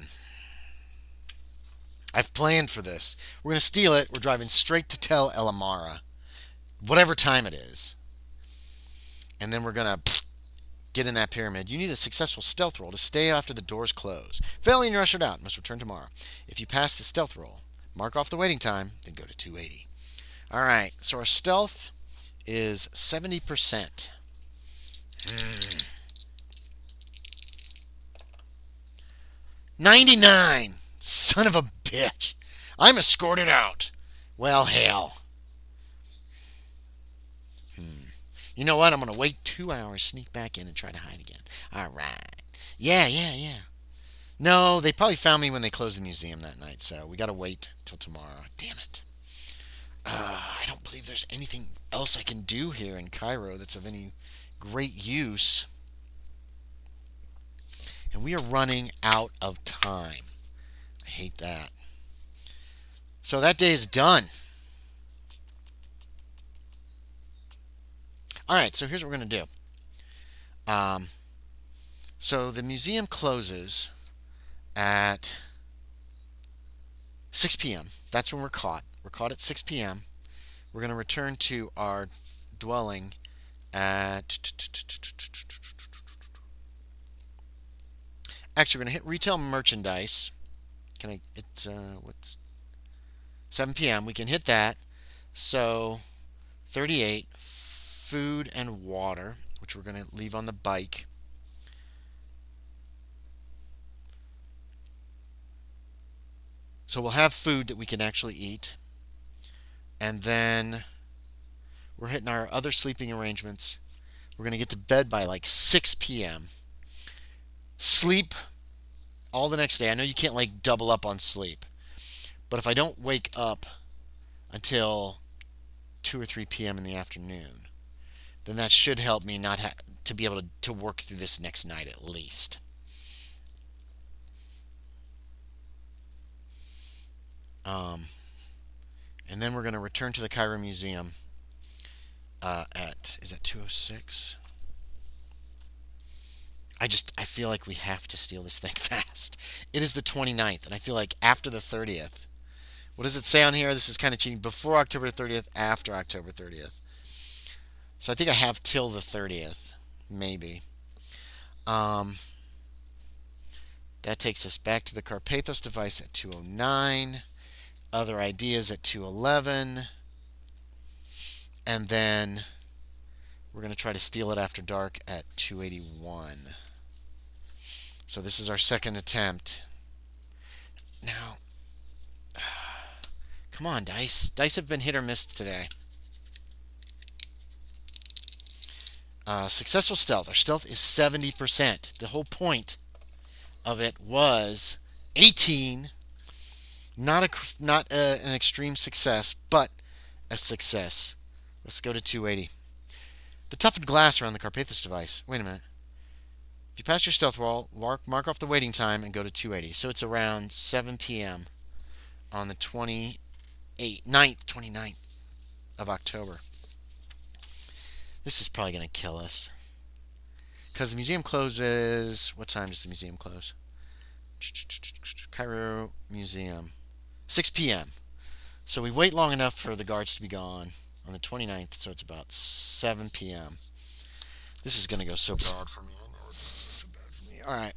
I've planned for this. We're going to steal it. We're driving straight to Tel El Amara. Whatever time it is. And then we're going to get in that pyramid. You need a successful stealth roll to stay after the doors close. Failing, you're ushered out. Must return tomorrow. If you pass the stealth roll, mark off the waiting time, then go to 280. Alright, so our stealth is 70%. 99! Son of a bitch. I'm escorted out. Well, hell. You know what? I'm going to wait 2 hours, sneak back in, and try to hide again. All right. Yeah, yeah, yeah. No, they probably found me when they closed the museum that night, so we got to wait till tomorrow. Damn it. I don't believe there's anything else I can do here in Cairo that's of any great use. And we are running out of time. I hate that. So that day is done. All right, so here's what we're going to do. So the museum closes at 6 p.m. That's when we're caught. We're caught at 6 p.m. We're going to return to our dwelling at... Actually, we're going to hit retail merchandise. Can I... It's... What's... 7 p.m. We can hit that. So, 38. Food and water, which we're going to leave on the bike. So we'll have food that we can actually eat. And then we're hitting our other sleeping arrangements. We're going to get to bed by like 6 p.m. Sleep all the next day. I know you can't like double up on sleep. But if I don't wake up until 2 or 3 p.m. in the afternoon, then that should help me not to be able to work through this next night at least. And then we're going to return to the Cairo Museum is that 2:06? I feel like we have to steal this thing fast. It is the 29th, and I feel like after the 30th. What does it say on here? This is kind of cheating. Before October 30th, after October 30th. So I think I have till the 30th, maybe. That takes us back to the Carpathos device at 2:09. Other ideas at 2:11. And then we're going to try to steal it after dark at 2:81. So this is our second attempt. Now, come on, dice. Dice have been hit or miss today. Successful stealth. Our stealth is 70%. The whole point of it was 18. Not an extreme success, but a success. Let's go to 280. The toughened glass around the Carpathos device. Wait a minute. If you pass your stealth roll, mark off the waiting time and go to 280. So it's around 7 p.m. on the 29th of October. This is probably going to kill us. Because the museum closes... What time does the museum close? Cairo Museum. 6 p.m. So we wait long enough for the guards to be gone on the 29th, so it's about 7 p.m. This is going to go so bad for me. I know it's going to go so bad for me. All right.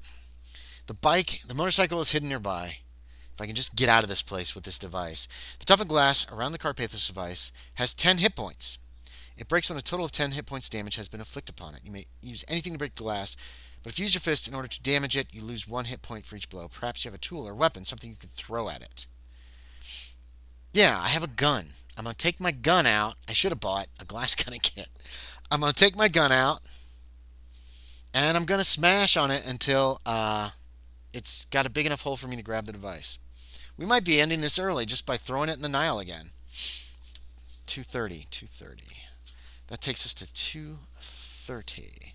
The motorcycle is hidden nearby. If I can just get out of this place with this device. The toughened glass around the Carpathos device has 10 hit points. It breaks when a total of 10 hit points damage has been inflicted upon it. You may use anything to break the glass, but if you use your fist in order to damage it, you lose 1 hit point for each blow. Perhaps you have a tool or weapon, something you can throw at it. Yeah, I have a gun. I'm going to take my gun out. I should have bought a glass gunning kit. I'm going to take my gun out, and I'm going to smash on it until it's got a big enough hole for me to grab the device. We might be ending this early just by throwing it in the Nile again. 2:30. That takes us to 2:30.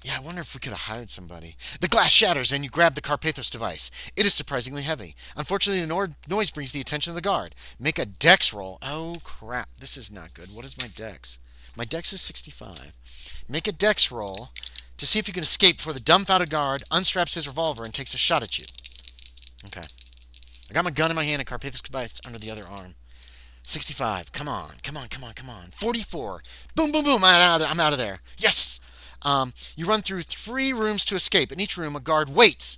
Yeah, I wonder if we could have hired somebody. The glass shatters and you grab the Carpathos device. It is surprisingly heavy. Unfortunately, the noise brings the attention of the guard. Make a dex roll. Oh, crap. This is not good. What is my dex? My dex is 65. Make a dex roll to see if you can escape before the dumbfounded guard unstraps his revolver and takes a shot at you. Okay. I got my gun in my hand and Carpathos device under the other arm. 65. Come on. 44. Boom, boom, boom. I'm out of there. Yes! You run through 3 rooms to escape. In each room, a guard waits.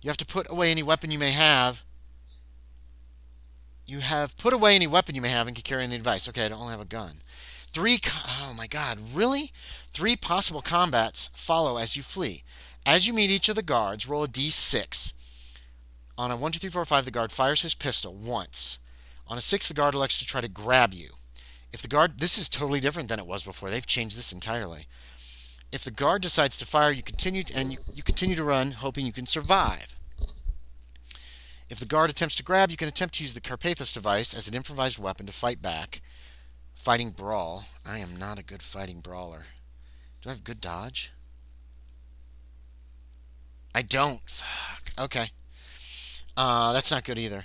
You have to put away any weapon you may have. You have put away any weapon you may have and can carry the device. Okay, I don't have a gun. Oh my god, really? 3 possible combats follow as you flee. As you meet each of the guards, roll a d6. On a 1, 2, 3, 4, 5, the guard fires his pistol once. On a 6, the guard elects to try to grab you. If the guard, this is totally different than it was before. They've changed this entirely. If the guard decides to fire, you continue to run, hoping you can survive. If the guard attempts to grab, you can attempt to use the Carpathos device as an improvised weapon to fight back. Fighting brawl. I am not a good fighting brawler. Do I have good dodge? I don't. Fuck. Okay. That's not good either.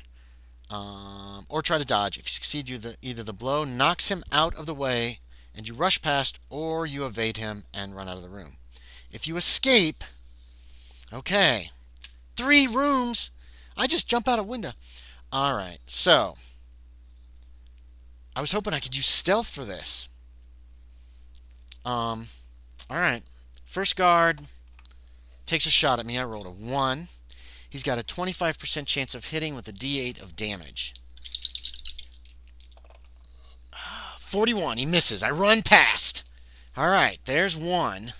Or try to dodge. If you succeed, either the blow knocks him out of the way and you rush past, or you evade him and run out of the room. If you escape, okay, 3 rooms. I just jump out a window. All right, so I was hoping I could use stealth for this. All right, first guard takes a shot at me. I rolled a 1. He's got a 25% chance of hitting with a D8 of damage. 41. He misses. I run past. All right, there's 1.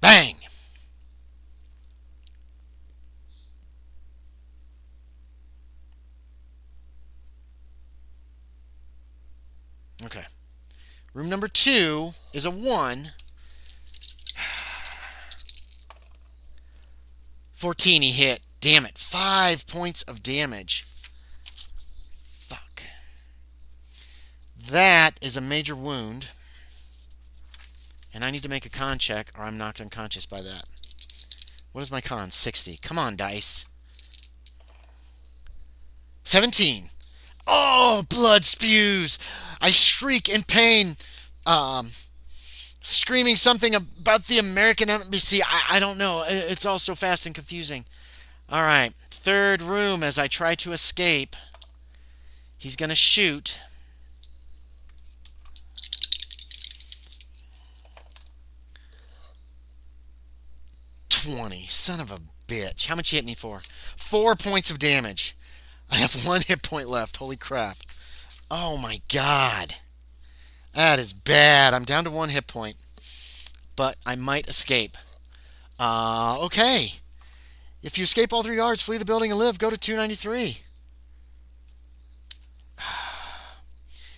Bang. Okay. Room number 2 is a 1. 14, he hit. Damn it. 5 points of damage. Fuck. That is a major wound. And I need to make a con check or I'm knocked unconscious by that. What is my con? 60. Come on, dice. 17. Oh, blood spews. I shriek in pain. Screaming something about the American embassy. I don't know. It's all so fast and confusing. All right. 3rd room as I try to escape. He's going to shoot. Son of a bitch. How much you hit me for? 4 points of damage. I have 1 hit point left. Holy crap. Oh my god. That is bad. I'm down to 1 hit point. But I might escape. Okay. If you escape all 3 guards, flee the building and live, go to 293.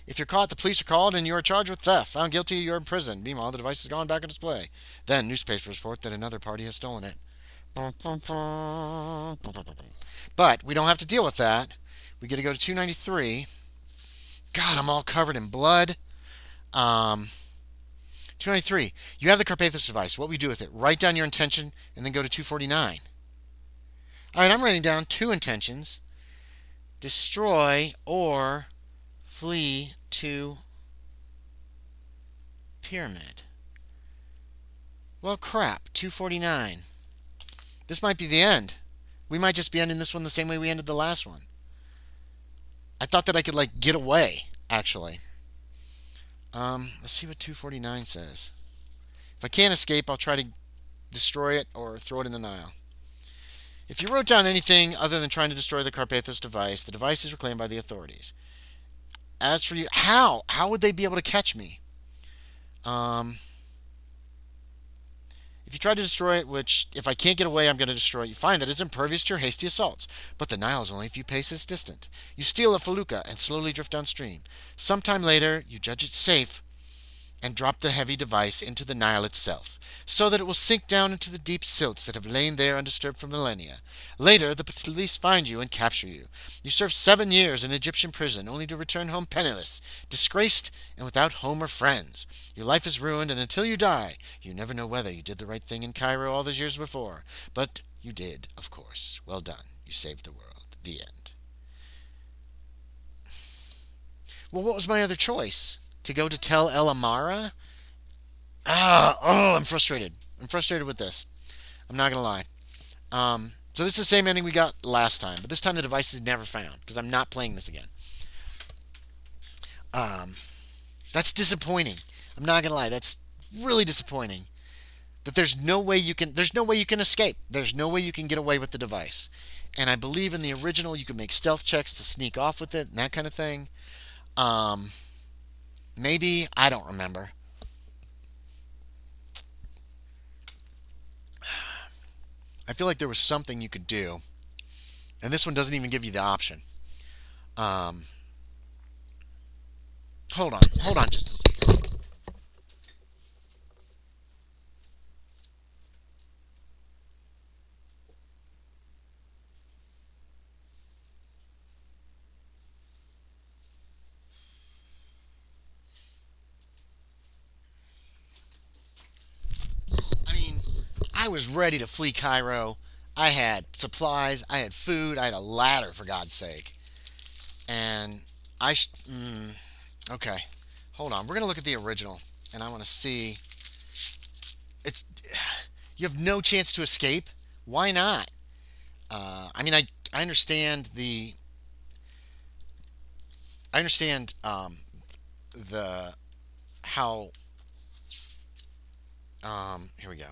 If you're caught, the police are called and you are charged with theft. Found guilty, you're imprisoned. Meanwhile, the device has gone back on display. Then, newspapers report that another party has stolen it. But we don't have to deal with that. We get to go to 293. God, I'm all covered in blood. 293. You have the Carpathos device. What we do with it? Write down your intention and then go to 249. All right, I'm writing down 2 intentions. Destroy or flee to pyramid. Well, crap. 249. This might be the end. We might just be ending this one the same way we ended the last one. I thought that I could, like, get away, actually. Let's see what 249 says. If I can't escape, I'll try to destroy it or throw it in the Nile. If you wrote down anything other than trying to destroy the Carpathos device, the device is reclaimed by the authorities. As for you, how? How would they be able to catch me? If you try to destroy it, which, if I can't get away, I'm going to destroy it, you find that it's impervious to your hasty assaults. But the Nile is only a few paces distant. You steal a felucca and slowly drift downstream. Sometime later, you judge it safe and drop the heavy device into the Nile itself, so that it will sink down into the deep silts that have lain there undisturbed for millennia. Later, the police find you and capture you. You serve 7 years in Egyptian prison, only to return home penniless, disgraced, and without home or friends. Your life is ruined, and until you die, you never know whether you did the right thing in Cairo all those years before. But you did, of course. Well done. You saved the world. The end. Well, what was my other choice? To go to Tel El Amara? I'm frustrated. I'm frustrated with this. I'm not going to lie. So this is the same ending we got last time, but this time the device is never found, because I'm not playing this again. That's disappointing. I'm not going to lie. That's really disappointing. That there's no way you can escape. There's no way you can get away with the device. And I believe in the original you could make stealth checks to sneak off with it and that kind of thing. Maybe, I don't remember. I feel like there was something you could do And this one doesn't even give you the option. Um, hold on just a second. I mean, I was ready to flee Cairo. I had supplies, I had food, I had a ladder, for God's sake. And I. Okay, hold on. We're going to look at the original, and I want to see. It's. You have no chance to escape. Why not? I mean, I understand the. I understand the how. Here we go.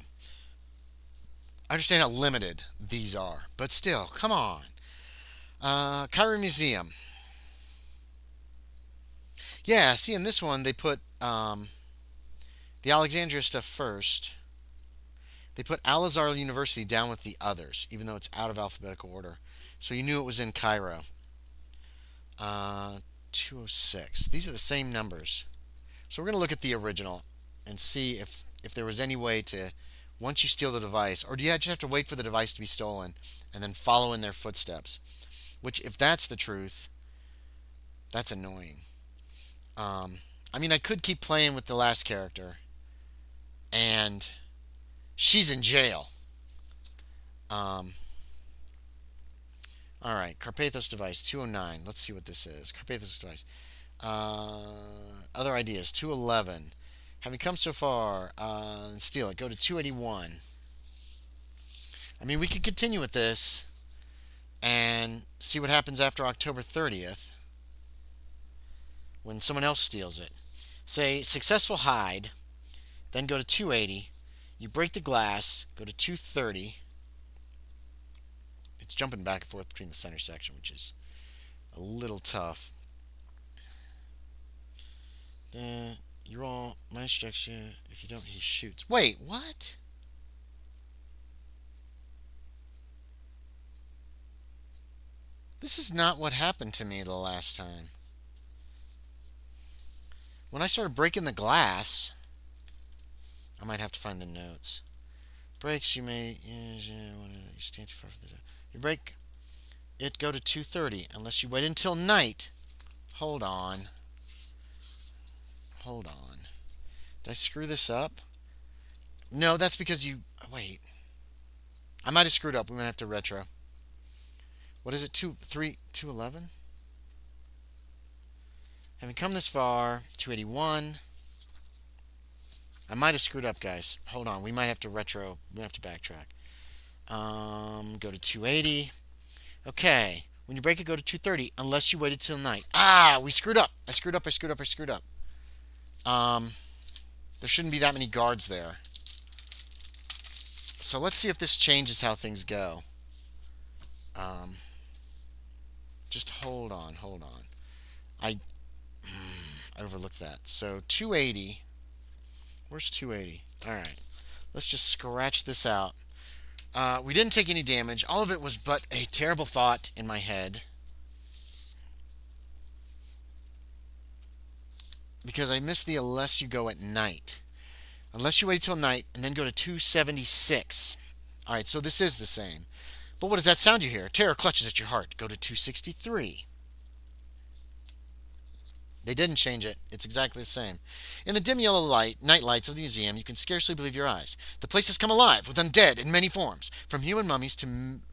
I understand how limited these are, but still, come on. Cairo Museum. Yeah, see, in this one, they put the Alexandria stuff first. They put Al Azhar University down with the others, even though it's out of alphabetical order. So you knew it was in Cairo. 206. These are the same numbers. So we're going to look at the original and see if there was any way to, once you steal the device, or do you just have to wait for the device to be stolen and then follow in their footsteps? Which, if that's the truth, that's annoying. I mean, I could keep playing with the last character, and she's in jail. Um, all right, Carpathos device 209. Let's see what this is. Carpathos device. Other ideas 211. Having come so far, steal it. Go to 281. I mean, we could continue with this and see what happens after October 30th when someone else steals it. Say successful hide, then go to 280. You break the glass, go to 230. It's jumping back and forth between the center section, which is a little tough. You roll my instruction. If you don't, he shoots. Wait, what? This is not what happened to me the last time. When I started breaking the glass, I might have to find the notes. Breaks you may you stand too far from the door. You break it, go to 230 unless you wait until night. Hold on. Hold on. Did I screw this up? No, that's because you wait. I might have screwed up. We might have to retro. What is it? 211? Having come this far, 281. I might have screwed up, guys. Hold on. We might have to retro. We have to backtrack. Go to 280. Okay. When you break it, go to 230, unless you waited till night. Ah, we screwed up. I screwed up. There shouldn't be that many guards there. So let's see if this changes how things go. Just hold on. I overlooked that. So 280. Where's 280? All right. Let's just scratch this out. We didn't take any damage. All of it was but a terrible thought in my head. Because I missed the unless you go at night. Unless you wait till night and then go to 276. All right, so this is the same. But what does that sound you hear? Terror clutches at your heart. Go to 263. They didn't change it. It's exactly the same. In the dim yellow light, night lights of the museum, you can scarcely believe your eyes. The place has come alive with undead in many forms, from human mummies to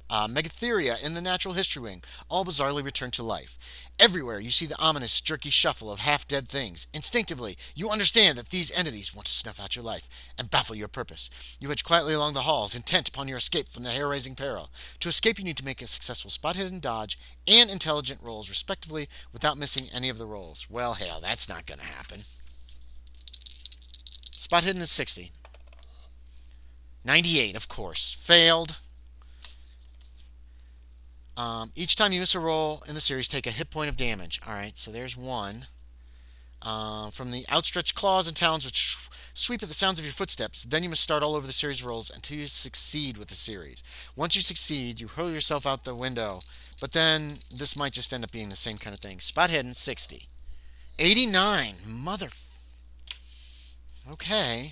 megatheria in the natural history wing, all bizarrely returned to life. Everywhere you see the ominous, jerky shuffle of half-dead things. Instinctively, you understand that these entities want to snuff out your life and baffle your purpose. You edge quietly along the halls, intent upon your escape from the hair-raising peril. To escape, you need to make a successful spot hidden dodge and intelligent rolls, respectively, without missing any of the rolls. Well, hell, that's not going to happen. Spot hidden is 60. 98, of course. Failed. Each time you miss a roll in the series, take a hit point of damage. All right, so there's one. From the outstretched claws and talons which sweep at the sounds of your footsteps. Then you must start all over the series of rolls until you succeed with the series. Once you succeed, you hurl yourself out the window. But then this might just end up being the same kind of thing. Spot hidden, 60. 89. Mother... Okay.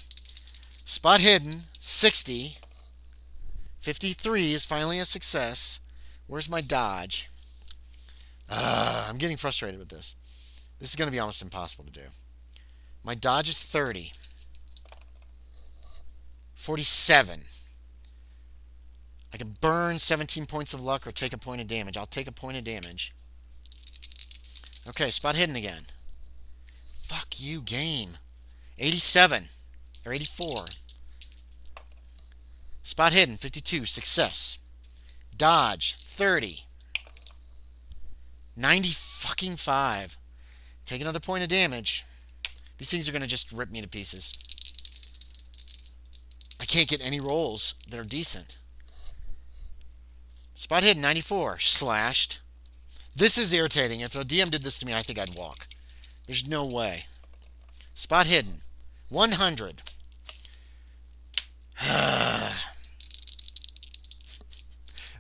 Spot hidden, 60. 53 is finally a success. Where's my dodge? I'm getting frustrated with this. This is going to be almost impossible to do. My dodge is 30. 47. I can burn 17 points of luck or take a point of damage. I'll take a point of damage. Okay, spot hidden again. Fuck you, game. 87. Or 84. Spot hidden, 52. Success. Dodge, 30. 90 fucking 5. Take another point of damage. These things are going to just rip me to pieces. I can't get any rolls that are decent. Spot hidden, 94. Slashed. This is irritating. If a DM did this to me, I think I'd walk. There's no way. Spot hidden, 100.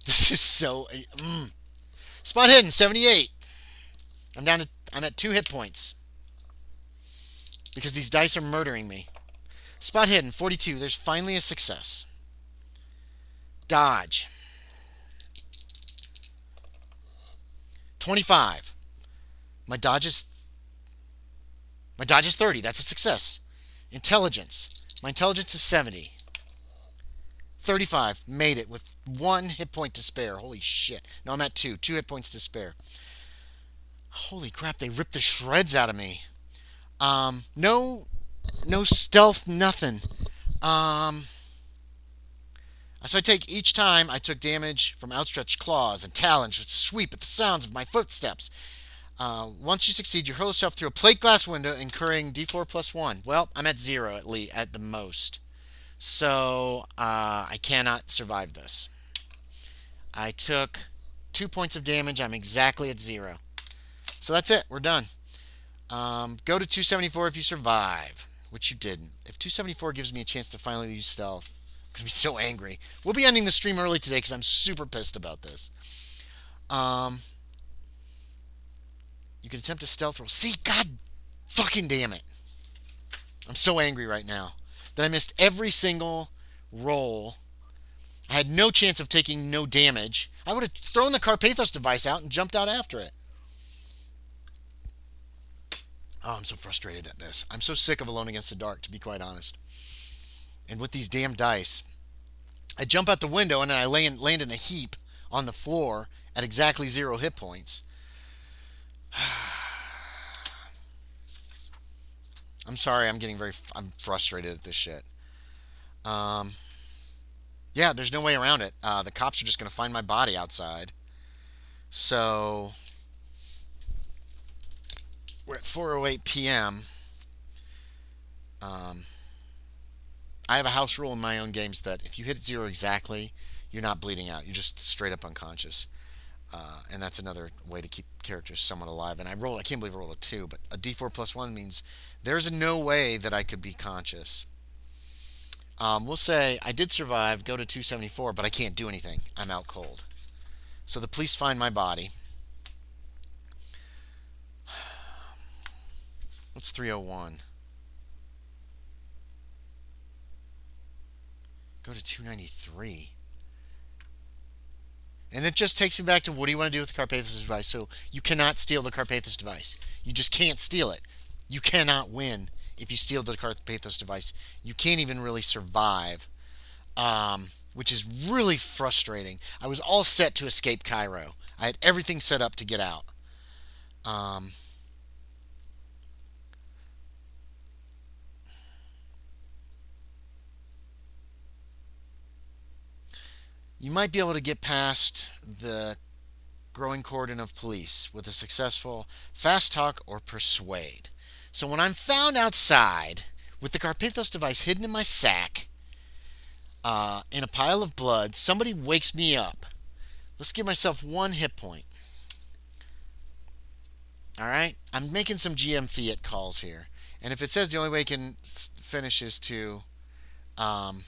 This is so... Spot hidden, 78. I'm at 2 hit points. Because these dice are murdering me. Spot hidden, 42. There's finally a success. Dodge. 25. My dodge is 30. That's a success. Intelligence. My intelligence is 70. 35. Made it with 1 hit point to spare. Holy shit. No, I'm at 2. 2 hit points to spare. Holy crap, they ripped the shreds out of me. No stealth, nothing. So I take each time I took damage from outstretched claws and talons which sweep at the sounds of my footsteps. Once you succeed, you hurl yourself through a plate glass window, incurring D4 plus 1. Well, I'm at 0 at the most. So I cannot survive this. I took 2 points of damage. I'm exactly at 0. So that's it. We're done. Go to 274 if you survive, which you didn't. If 274 gives me a chance to finally use stealth, I'm going to be so angry. We'll be ending the stream early today because I'm super pissed about this. You can attempt a stealth roll. See, god fucking damn it. I'm so angry right now that I missed every single roll. I had no chance of taking no damage. I would have thrown the Carpathos device out and jumped out after it. Oh, I'm so frustrated at this. I'm so sick of Alone Against the Dark, to be quite honest. And with these damn dice, I jump out the window and then I land in a heap on the floor at exactly 0 hit points. I'm sorry, I'm frustrated at this shit. Yeah, there's no way around it. The cops are just going to find my body outside. So we're at 4:08 p.m. I have a house rule in my own games that if you hit 0 exactly, you're not bleeding out. You're just straight up unconscious. And that's another way to keep characters somewhat alive. And I can't believe I rolled a 2, but a D4 plus 1 means there's no way that I could be conscious. We'll say I did survive, go to 274, but I can't do anything. I'm out cold. So the police find my body. What's 301? Go to 293. And it just takes me back to what do you want to do with the Carpathos device? So you cannot steal the Carpathos device. You just can't steal it. You cannot win if you steal the Carpathos device. You can't even really survive, which is really frustrating. I was all set to escape Cairo. I had everything set up to get out. You might be able to get past the growing cordon of police with a successful fast talk or persuade. So when I'm found outside with the Carpathos device hidden in my sack, in a pile of blood, somebody wakes me up. Let's give myself 1 hit point. All right, I'm making some GM fiat calls here, and if it says the only way it can finish is to, um,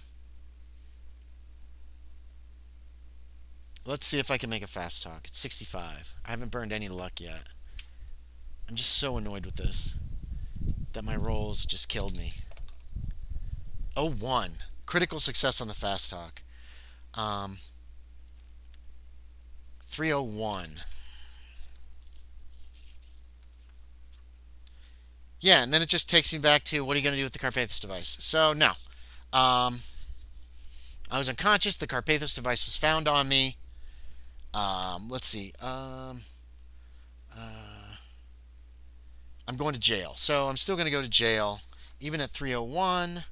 let's see if I can make a fast talk. It's 65. I haven't burned any luck yet. I'm just so annoyed with this that my rolls just killed me. Oh, 1. Critical success on the fast talk. Um, 301. Yeah, and then it just takes me back to what are you going to do with the Carpathos device? So, no. Um, I was unconscious. The Carpathos device was found on me. Let's see. Uh, I'm going to jail. So I'm still going to go to jail. Even at 301,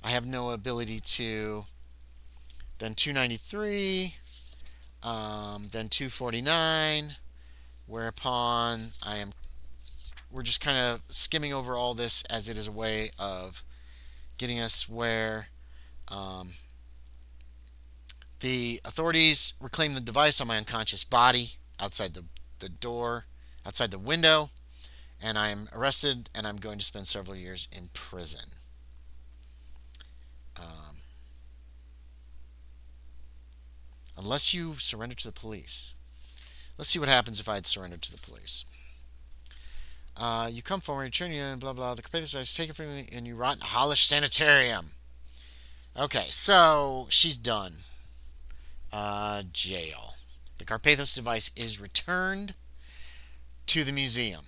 I have no ability to. Then 293. Then 249. Whereupon we're just kind of skimming over all this as it is a way of getting us where the authorities reclaim the device on my unconscious body outside the door, outside the window, and I'm arrested and I'm going to spend several years in prison. Um, unless you surrender to the police. Let's see what happens if I had surrendered to the police. You come forward, return you, and blah blah. The Carpathos device take it from you, and you rot in a hellish sanitarium. Okay, so she's done. Jail. The Carpathos device is returned to the museum.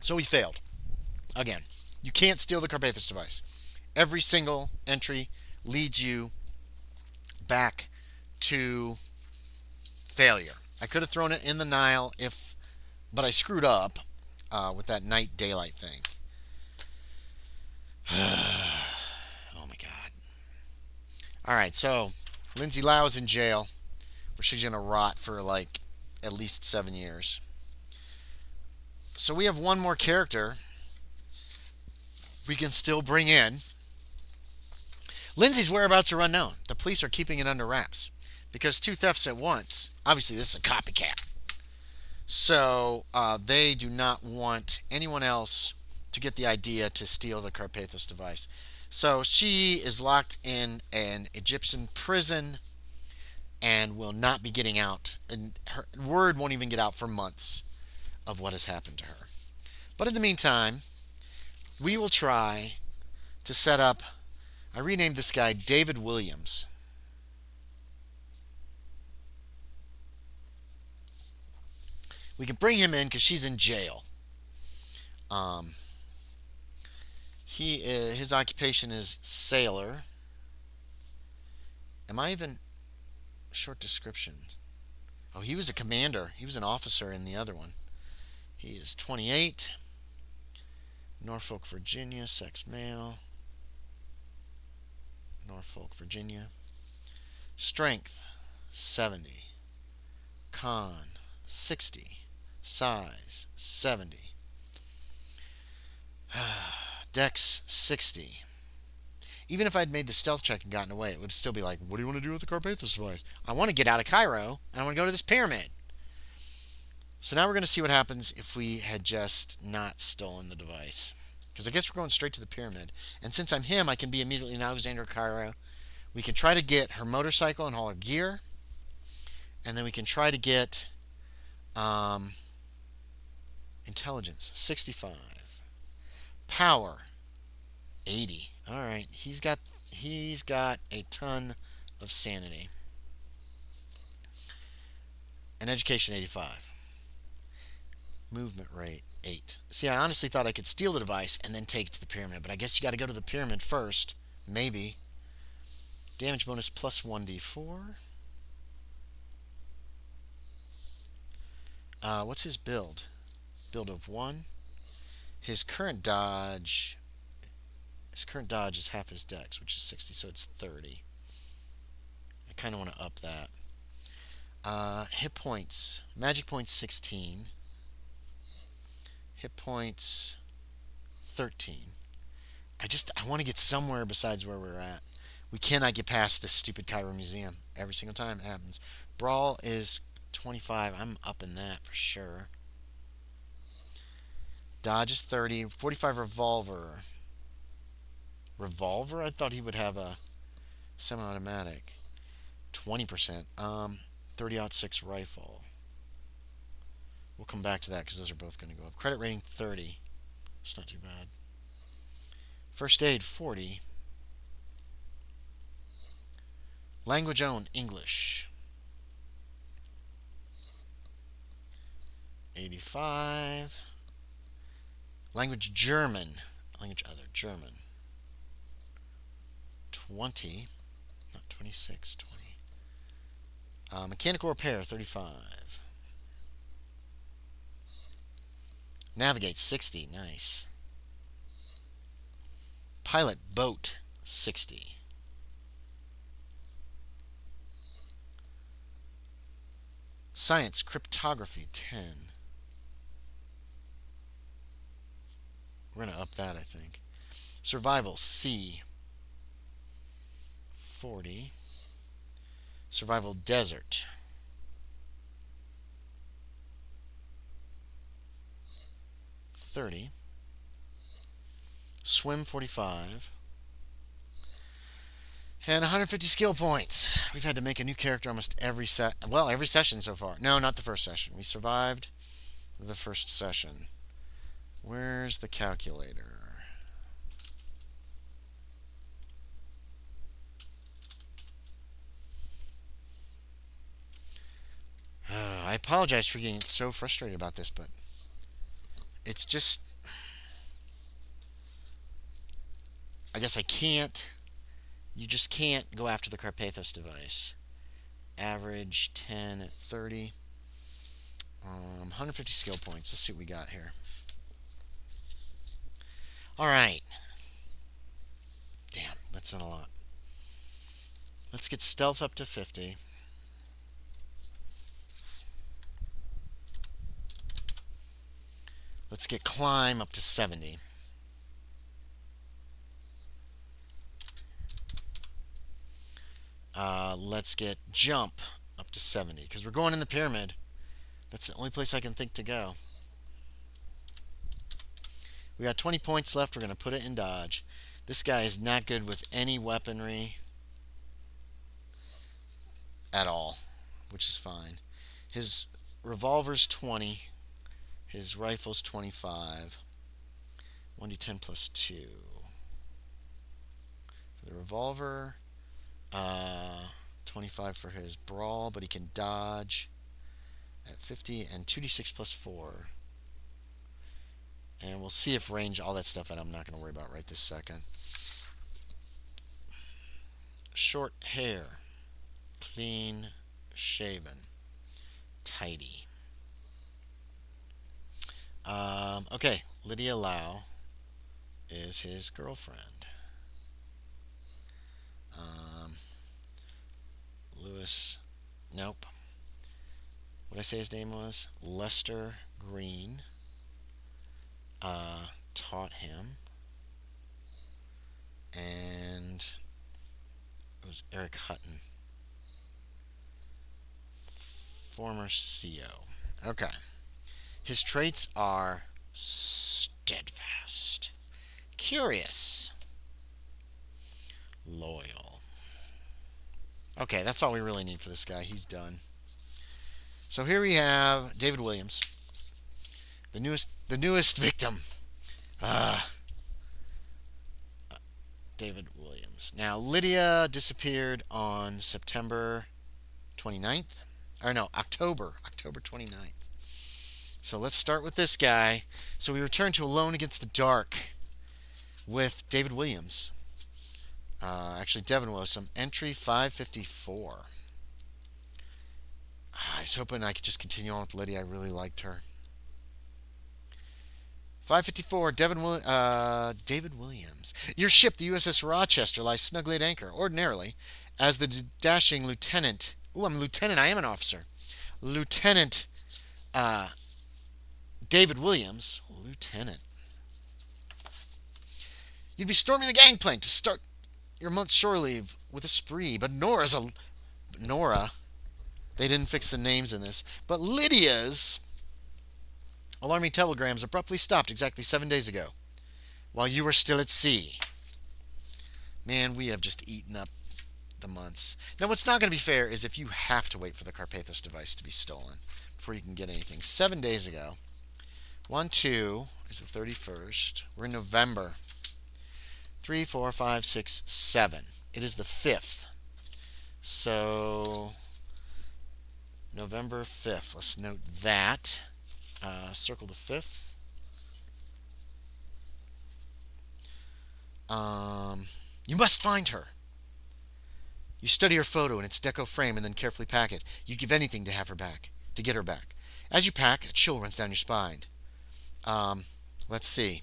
So we failed. Again, you can't steal the Carpathos device. Every single entry leads you back to failure. I could have thrown it in the Nile but I screwed up with that night daylight thing. Oh my god. All right, so Lindsay Lau is in jail, where she's gonna rot for like at least 7 years. So we have one more character we can still bring in. Lindsay's whereabouts are unknown. The police are keeping it under wraps because 2 thefts at once. Obviously, this is a copycat. So they do not want anyone else to get the idea to steal the Carpathos device. So she is locked in an Egyptian prison and will not be getting out. And her word won't even get out for months of what has happened to her. But in the meantime, we will try to set up. I renamed this guy David Williams. We can bring him in because she's in jail. His occupation is sailor. Am I even short description? Oh, he was a commander. He was an officer in the other one. He is 28. Norfolk, Virginia. Sex male. Norfolk, Virginia. Strength 70. Con 60. Size 70. Dex 60. Even if I'd made the stealth check and gotten away, it would still be like, what do you want to do with the Carpathos device? I want to get out of Cairo, and I want to go to this pyramid. So now we're going to see what happens if we had just not stolen the device. Because I guess we're going straight to the pyramid. And since I'm him, I can be immediately in Alexandria, Cairo. We can try to get her motorcycle and all her gear. And then we can try to get intelligence, 65. Power, 80. All right, he's got a ton of sanity. And education, 85. Movement rate, 8. See, I honestly thought I could steal the device and then take it to the pyramid, but I guess you got to go to the pyramid first. Maybe. Damage bonus plus 1d4. What's his build? Build of 1. His current dodge is half his dex, which is 60, so it's 30. I kind of want to up that. Hit points. Magic points 16. Hit points 13. I want to get somewhere besides where we're at. We cannot get past this stupid Cairo Museum. Every single time it happens. Brawl is 25. I'm up in that for sure. Dodge is 30. 45 revolver. Revolver? I thought he would have a semi-automatic. 20%. 30-06 rifle. We'll come back to that because those are both going to go up. Credit rating 30. It's not too bad. First aid 40. Language owned English. 85. Language German. Language other German. 20. Not 26. 20. Mechanical repair 35. Navigate 60. Nice. Pilot boat 60. Science cryptography 10. We're going to up that, I think. Survival C 40. Survival desert 30. Swim 45. And 150 skill points. We've had to make a new character almost every every session so far. No, not the first session. We survived the first session. Where's the calculator? I apologize for getting so frustrated about this, but it's just, I guess I can't. You just can't go after the Carpathos device. Average 10 at 30. 150 skill points. Let's see what we got here. Alright. Damn, that's not a lot. Let's get stealth up to 50. Let's get climb up to 70. Let's get jump up to 70, because we're going in the pyramid. That's the only place I can think to go. We got 20 points left. We're going to put it in dodge. This guy is not good with any weaponry at all, which is fine. His revolver's 20. His rifle's 25. 1d10 plus 2. For the revolver, 25 for his brawl, but he can dodge at 50, and 2d6 plus 4. And we'll see if range, all that stuff, and I'm not going to worry about right this second. Short hair. Clean shaven. Tidy. Okay, Lydia Lau is his girlfriend. Lewis, nope. What did I say his name was? Lester Green. Taught him. And it was Eric Hutton. Former CO. Okay. His traits are steadfast, curious, loyal. Okay, that's all we really need for this guy. He's done. So here we have David Williams, the newest victim. David Williams. Now, Lydia disappeared on September 29th. Or no, October 29th. So let's start with this guy. So we return to Alone Against the Dark with David Williams. Actually, Devin Wilson. Entry 554. I was hoping I could just continue on with Lydia. I really liked her. 554, David Williams. Your ship, the USS Rochester, lies snugly at anchor. Ordinarily, as the dashing lieutenant... Ooh, I'm a lieutenant. I am an officer. Lieutenant David Williams. Lieutenant. You'd be storming the gangplank to start your month's shore leave with a spree. But Nora. They didn't fix the names in this. But Lydia's alarming telegrams abruptly stopped exactly 7 days ago, while you were still at sea. Man, we have just eaten up the months. Now, what's not going to be fair is if you have to wait for the Carpathos device to be stolen before you can get anything. 7 days ago. 1/2 is the 31st. We're in November. 3, 4, 5, 6, 7. It is the 5th. So, November 5th. Let's note that. Circle the 5th. You must find her. You study her photo in its deco frame and then carefully pack it. You'd give anything to have her back, to get her back. As you pack, a chill runs down your spine. Let's see.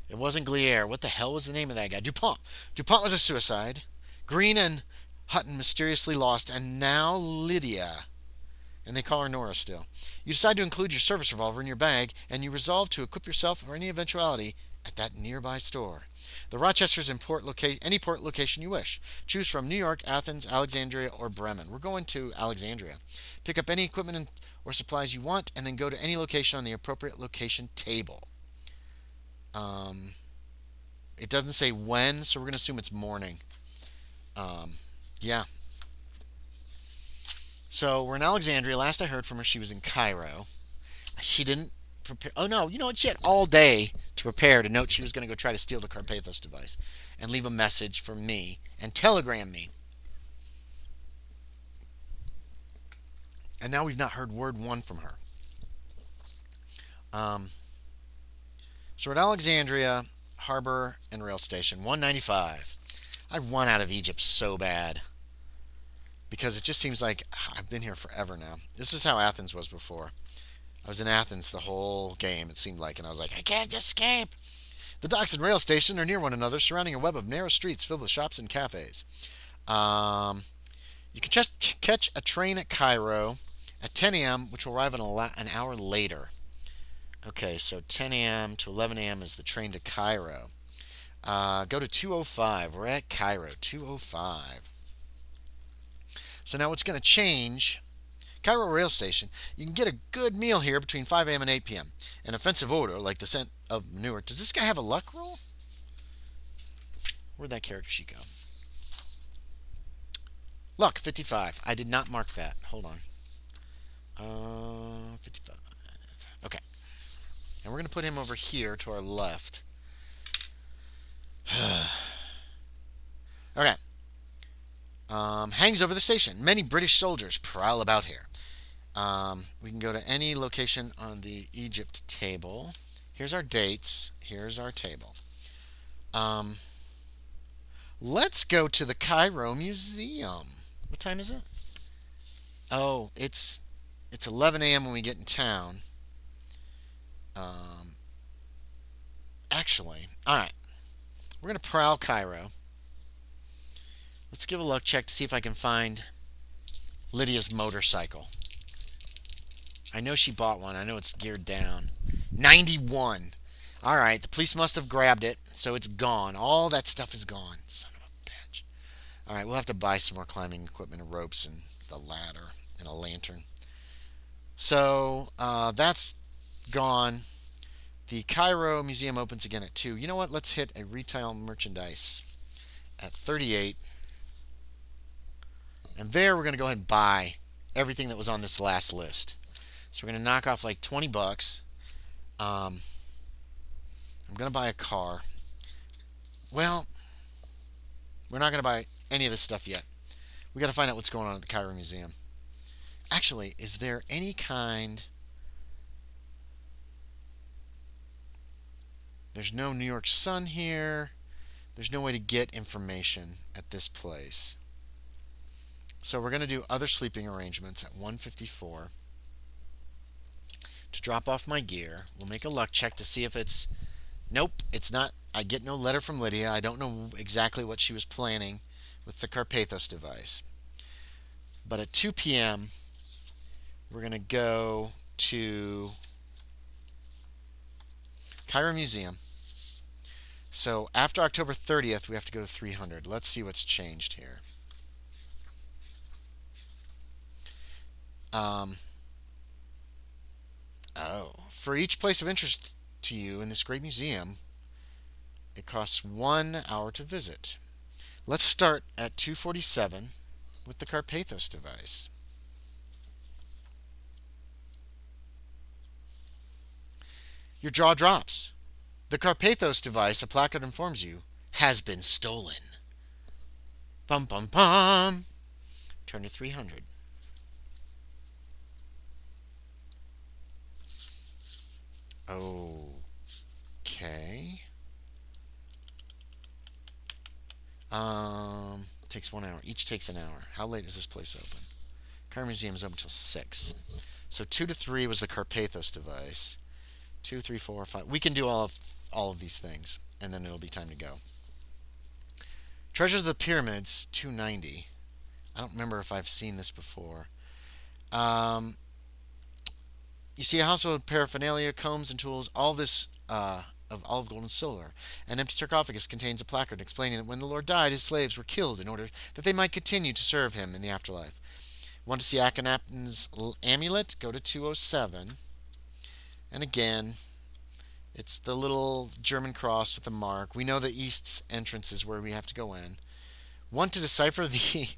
It wasn't Gliere. What the hell was the name of that guy? Dupont. Dupont was a suicide. Green and Hutton mysteriously lost, and now Lydia. And they call her Nora still. You decide to include your service revolver in your bag, and you resolve to equip yourself for any eventuality at that nearby store. The Rochester's in any port location you wish. Choose from New York, Athens, Alexandria, or Bremen. We're going to Alexandria. Pick up any equipment or supplies you want, and then go to any location on the appropriate location table. It doesn't say when, so we're going to assume it's morning. Yeah. So we're in Alexandria. Last I heard from her, she was in Cairo. She didn't prepare. Oh no, you know what? She had all day to prepare to note she was going to go try to steal the Carpathos device and leave a message for me and telegram me. And now we've not heard word one from her. So we're at Alexandria Harbor and Rail Station, 195. I want out of Egypt so bad because it just seems like I've been here forever now. This is how Athens was before. I was in Athens the whole game, it seemed like, and I was like, I can't escape. The docks and rail station are near one another, surrounding a web of narrow streets filled with shops and cafes. You can just catch a train at Cairo at 10 a.m., which will arrive an hour later. Okay, so 10 a.m. to 11 a.m. is the train to Cairo. Go to 205. We're at Cairo, 205. So now what's going to change, Cairo Rail Station, you can get a good meal here between 5 a.m. and 8 p.m. An offensive order like the scent of Newark. Does this guy have a luck roll? Where'd that character sheet go? Luck, 55. I did not mark that. Hold on. 55. Okay. And we're going to put him over here to our left. Okay. Hangs over the station. Many British soldiers prowl about here. We can go to any location on the Egypt table. Here's our dates. Here's our table. Let's go to the Cairo Museum. What time is it? Oh, it's 11 a.m. when we get in town. Actually, all right. We're going to prowl Cairo. Let's give a luck check to see if I can find Lydia's motorcycle. I know she bought one. I know it's geared down. 91. All right. The police must have grabbed it, so it's gone. All that stuff is gone. Son of a bitch. All right. We'll have to buy some more climbing equipment and ropes and the ladder and a lantern. So that's gone. The Cairo Museum opens again at 2. You know what? Let's hit a retail merchandise at 38. And there we're going to go ahead and buy everything that was on this last list. So we're going to knock off like 20 bucks. I'm going to buy a car. Well, we're not going to buy any of this stuff yet. We got to find out what's going on at the Cairo Museum. Actually, is there any kind... There's no New York Sun here. There's no way to get information at this place. So we're going to do other sleeping arrangements at 154 to drop off my gear. We'll make a luck check to see if it's... Nope, it's not. I get no letter from Lydia. I don't know exactly what she was planning with the Carpathos device. But at 2 p.m., we're going to go to Cairo Museum. So after October 30th, we have to go to 300. Let's see what's changed here. Um, for each place of interest to you in this great museum, it costs 1 hour to visit. Let's start at 247 with the Carpathos device. Your jaw drops. The Carpathos device, a placard informs you, has been stolen. Bum bum bum. Turn to 300. Okay. Takes 1 hour. Each takes an hour. How late is this place open? Car Museum is open until 6. So 2 to 3 was the Carpathos device. 2, 3, 4, 5. We can do all of these things, and then it'll be time to go. Treasures of the Pyramids, 290. I don't remember if I've seen this before. Um, you see a household paraphernalia, combs and tools, all this of olive gold and silver. An empty sarcophagus contains a placard explaining that when the Lord died, his slaves were killed in order that they might continue to serve him in the afterlife. Want to see Akhenaten's amulet? Go to 207. And again, it's the little German cross with the mark. We know the east's entrance is where we have to go in. Want to decipher the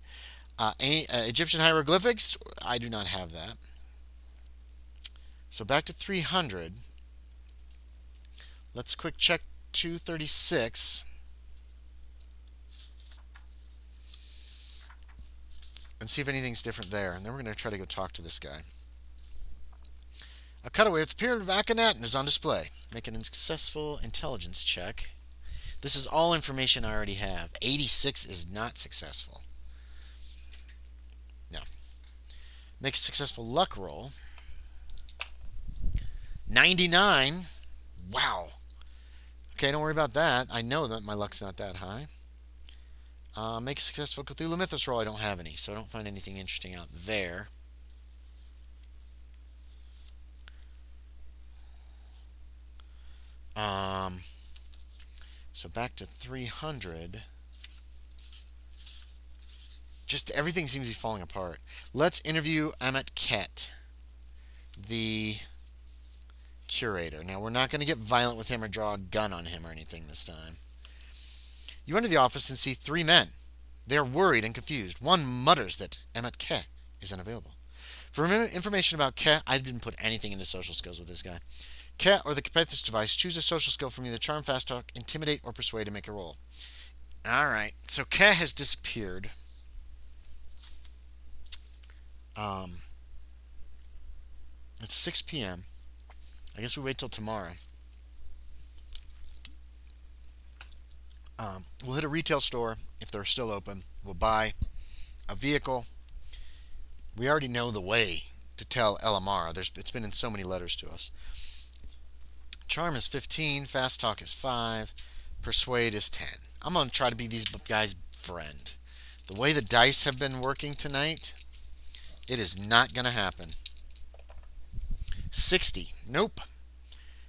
Egyptian hieroglyphics? I do not have that. So back to 300. Let's quick check 236. And see if anything's different there. And then we're going to try to go talk to this guy. A cutaway of the Pyramid of Akhenaten is on display. Make an successful intelligence check. This is all information I already have. 86 is not successful. No. Make a successful luck roll. 99. Wow. Okay, don't worry about that. I know that my luck's not that high. Make a successful Cthulhu Mythos roll. I don't have any, so I don't find anything interesting out there. So back to 300. Just everything seems to be falling apart. Let's interview Malicious, the curator. Now, we're not going to get violent with him or draw a gun on him or anything this time. You enter the office and see 3 men. They are worried and confused. One mutters that Malicious is unavailable. For information about Ke, I didn't put anything into social skills with this guy. Ke or the Carpathos device, choose a social skill from either Charm, Fast Talk, Intimidate, or Persuade to make a roll. Alright, so Ke has disappeared. It's 6 p.m. I guess we wait till tomorrow. We'll hit a retail store if they're still open. We'll buy a vehicle. We already know the way to tell LMR. It's been in so many letters to us. Charm is 15. Fast Talk is 5. Persuade is 10. I'm going to try to be these guys' friend. The way the dice have been working tonight, it is not going to happen. 60. Nope.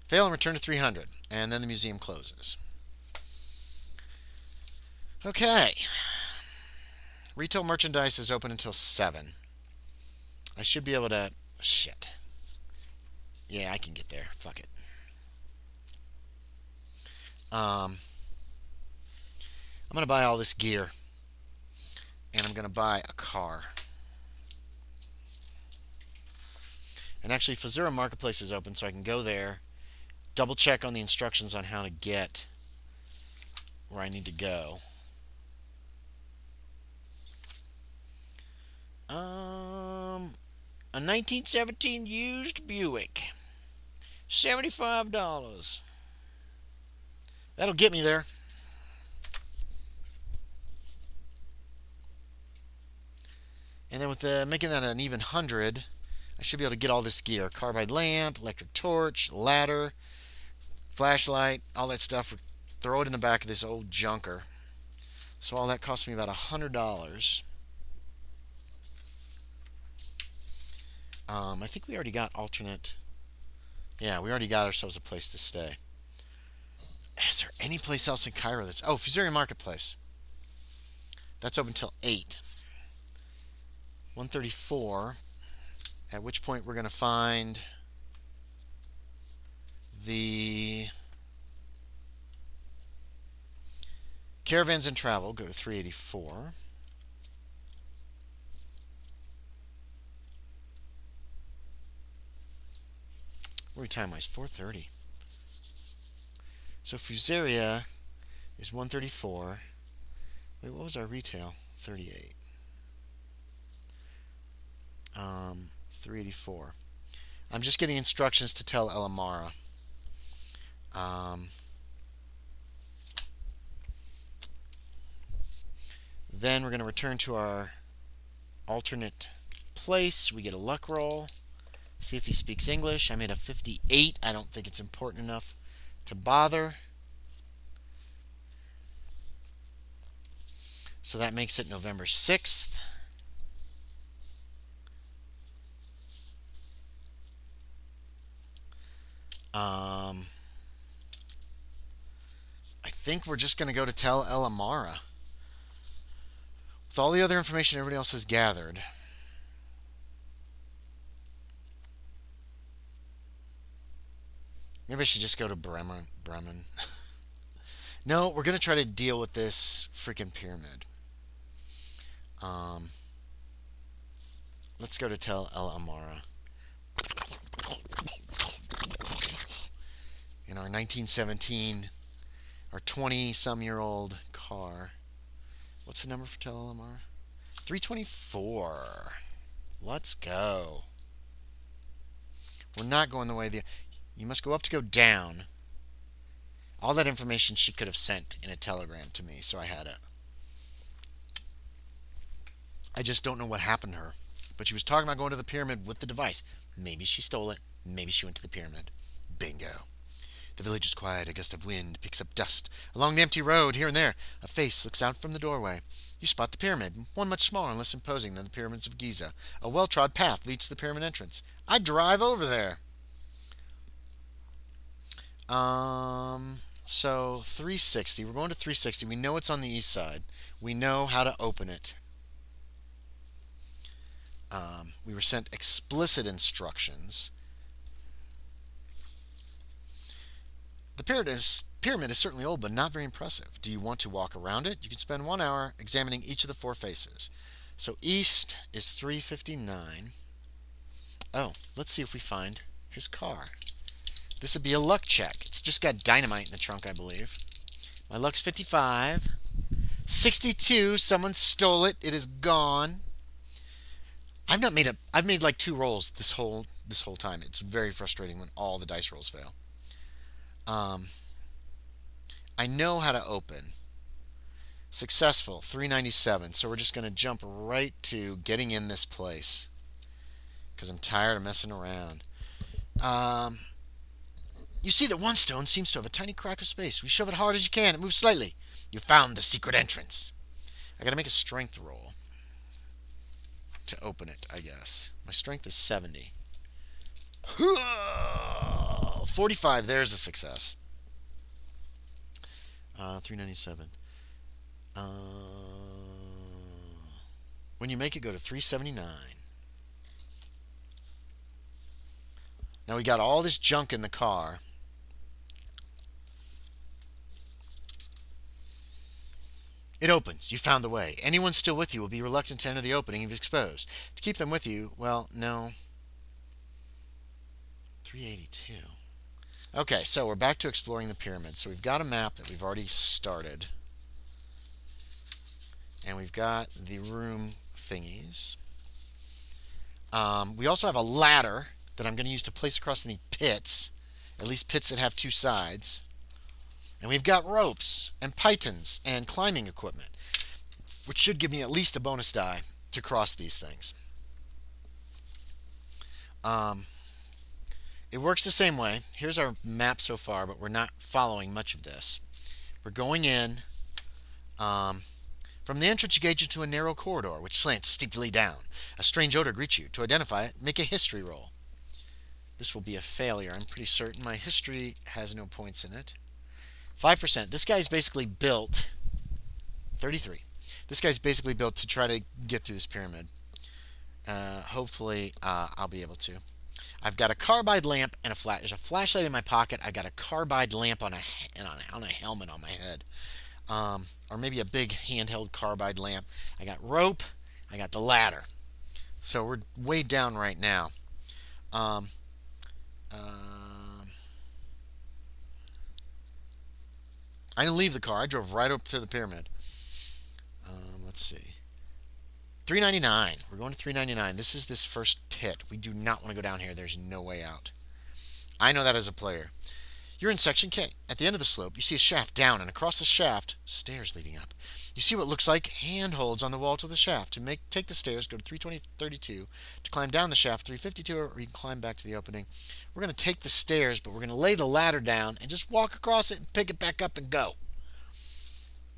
Fail and return to 300. And then the museum closes. Okay. Retail merchandise is open until 7. I should be able to... Shit. Yeah, I can get there. Fuck it. I'm going to buy all this gear. And I'm going to buy a car. And actually, Fazura Marketplace is open, so I can go there, double check on the instructions on how to get where I need to go. A 1917 used Buick. $75. That'll get me there. And then with making that an even 100, I should be able to get all this gear. Carbide lamp, electric torch, ladder, flashlight, all that stuff. Throw it in the back of this old junker. So all that cost me about $100. I think we already got alternate. Yeah, we already got ourselves a place to stay. Is there any place else in Cairo that's... Oh, Fusarium Marketplace. That's open till 8. 134. At which point we're going to find the Caravans and Travel. Go to 384. What are we time-wise? 4:30. So Fusaria is 134. Wait, what was our retail? 38. 384. I'm just getting instructions to tell Elamara. Then we're going to return to our alternate place. We get a luck roll. See if he speaks English. I made a 58. I don't think it's important enough to bother. So that makes it November 6th. I think we're just going to go to tell Elamara. With all the other information everybody else has gathered. Maybe I should just go to Bremen. No, we're going to try to deal with this freaking pyramid. Let's go to tell Elamara. In our 1917, our 20-some-year-old car. What's the number for tell Elamara? 324. Let's go. We're not going the way you must go up to go down. All that information she could have sent in a telegram to me, so I had it. I just don't know what happened to her. But she was talking about going to the pyramid with the device. Maybe she stole it. Maybe she went to the pyramid. Bingo. The village is quiet. A gust of wind picks up dust. Along the empty road, here and there, a face looks out from the doorway. You spot the pyramid, one much smaller and less imposing than the pyramids of Giza. A well-trod path leads to the pyramid entrance. I'd drive over there. So 360. We're going to 360. We know it's on the east side. We know how to open it. We were sent explicit instructions. The pyramid is certainly old, but not very impressive. Do you want to walk around it? You can spend 1 hour examining each of the 4 faces. So east is 359. Oh, let's see if we find his car. This would be a luck check. It's just got dynamite in the trunk, I believe. My luck's 55. 62. Someone stole it. It is gone. I've made like 2 rolls this whole time. It's very frustrating when all the dice rolls fail. I know how to open. Successful, 397. So we're just going to jump right to getting in this place. Because I'm tired of messing around. You see that one stone seems to have a tiny crack of space. We shove it hard as you can. It moves slightly. You found the secret entrance. I got to make a strength roll to open it, I guess. My strength is 70. 45. There's a success. 397. When you make it, go to 379. Now we got all this junk in the car. It opens. You found the way. Anyone still with you will be reluctant to enter the opening if exposed. To keep them with you, well, no. 382. Okay, so we're back to exploring the pyramid. So we've got a map that we've already started. And we've got the room thingies. We also have a ladder that I'm going to use to place across any pits. At least pits that have 2 sides. And we've got ropes and pythons and climbing equipment, which should give me at least a bonus die to cross these things. It works the same way. Here's our map so far, but we're not following much of this. We're going in. From the entrance, you gauge into a narrow corridor, which slants steeply down. A strange odor greets you. To identify it, make a history roll. This will be a failure. I'm pretty certain my history has no points in it. 5%. This guy's basically built 33. This guy's basically built to try to get through this pyramid. Hopefully, I'll be able to. I've got a carbide lamp and a flash. There's a flashlight in my pocket. I got a carbide lamp on a helmet on my head, or maybe a big handheld carbide lamp. I got rope. I got the ladder. So we're way down right now. Um, um, I didn't leave the car. I drove right up to the pyramid. Let's see. 399. We're going to 399. This is this first pit. We do not want to go down here. There's no way out. I know that as a player. You're in section K. At the end of the slope, you see a shaft down, and across the shaft, stairs leading up. You see what looks like handholds on the wall to the shaft. To take the stairs, go to 332. To climb down the shaft, 352, or you can climb back to the opening. We're going to take the stairs, but we're going to lay the ladder down and just walk across it and pick it back up and go.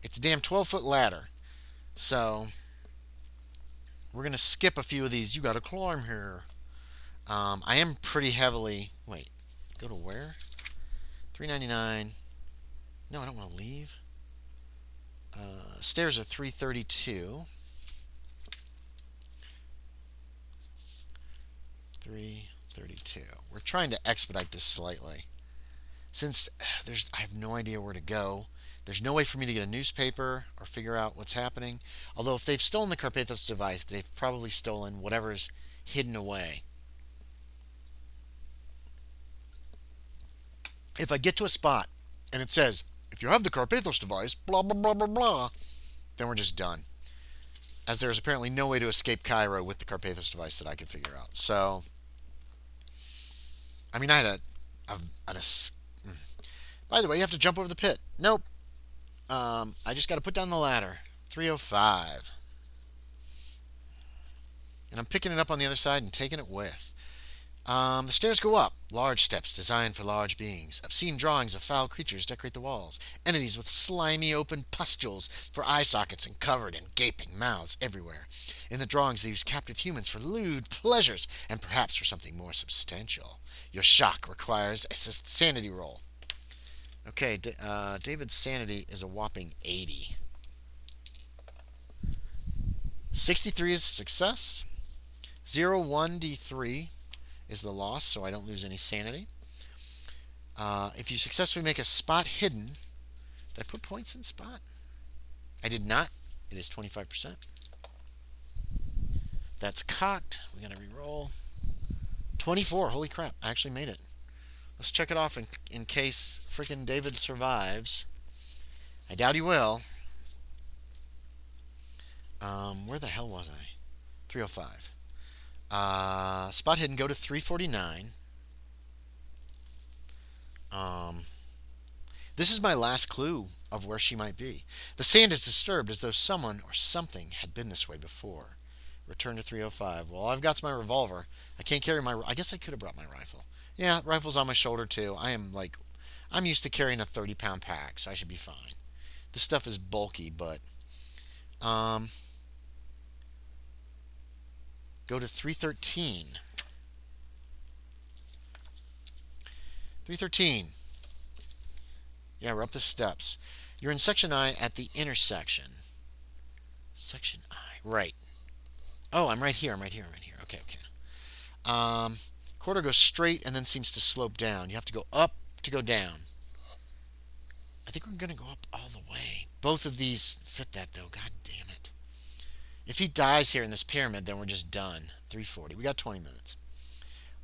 It's a damn 12-foot ladder. So we're going to skip a few of these. You got to climb here. I am pretty heavily... Wait, go to where? 399. No, I don't want to leave. Stairs are 332. 332. We're trying to expedite this slightly. Since I have no idea where to go. There's no way for me to get a newspaper or figure out what's happening. Although if they've stolen the Carpathos device, they've probably stolen whatever's hidden away. If I get to a spot and it says, if you have the Carpathos device, blah, blah, blah, blah, blah, then we're just done. As there is apparently no way to escape Cairo with the Carpathos device that I could figure out. So, I mean, I had by the way, you have to jump over the pit. Nope. I just got to put down the ladder. 305. And I'm picking it up on the other side and taking it with. The stairs go up. Large steps designed for large beings. Obscene drawings of foul creatures decorate the walls. Entities with slimy open pustules for eye sockets and covered in gaping mouths everywhere. In the drawings, they use captive humans for lewd pleasures and perhaps for something more substantial. Your shock requires a sanity roll. Okay, David's sanity is a whopping 80. 63 is a success. 01D3 is the loss, so I don't lose any sanity. If you successfully make a spot hidden... Did I put points in spot? I did not. It is 25%. That's cocked. We gotta re-roll. 24. Holy crap. I actually made it. Let's check it off in case freaking David survives. I doubt he will. Where the hell was I? 305. Spot hidden, go to 349. This is my last clue of where she might be. The sand is disturbed as though someone or something had been this way before. Return to 305. Well, I've got my revolver. I can't carry my... I guess I could have brought my rifle. Yeah, rifle's on my shoulder too. I'm used to carrying a 30-pound pack, so I should be fine. This stuff is bulky, but... Go to 313. 313. Yeah, we're up the steps. You're in section I at the intersection. Section I. Right. Oh, I'm right here. Okay. Corridor goes straight and then seems to slope down. You have to go up to go down. I think we're going to go up all the way. Both of these fit that, though. God damn it. If he dies here in this pyramid, then we're just done. 340. We got 20 minutes.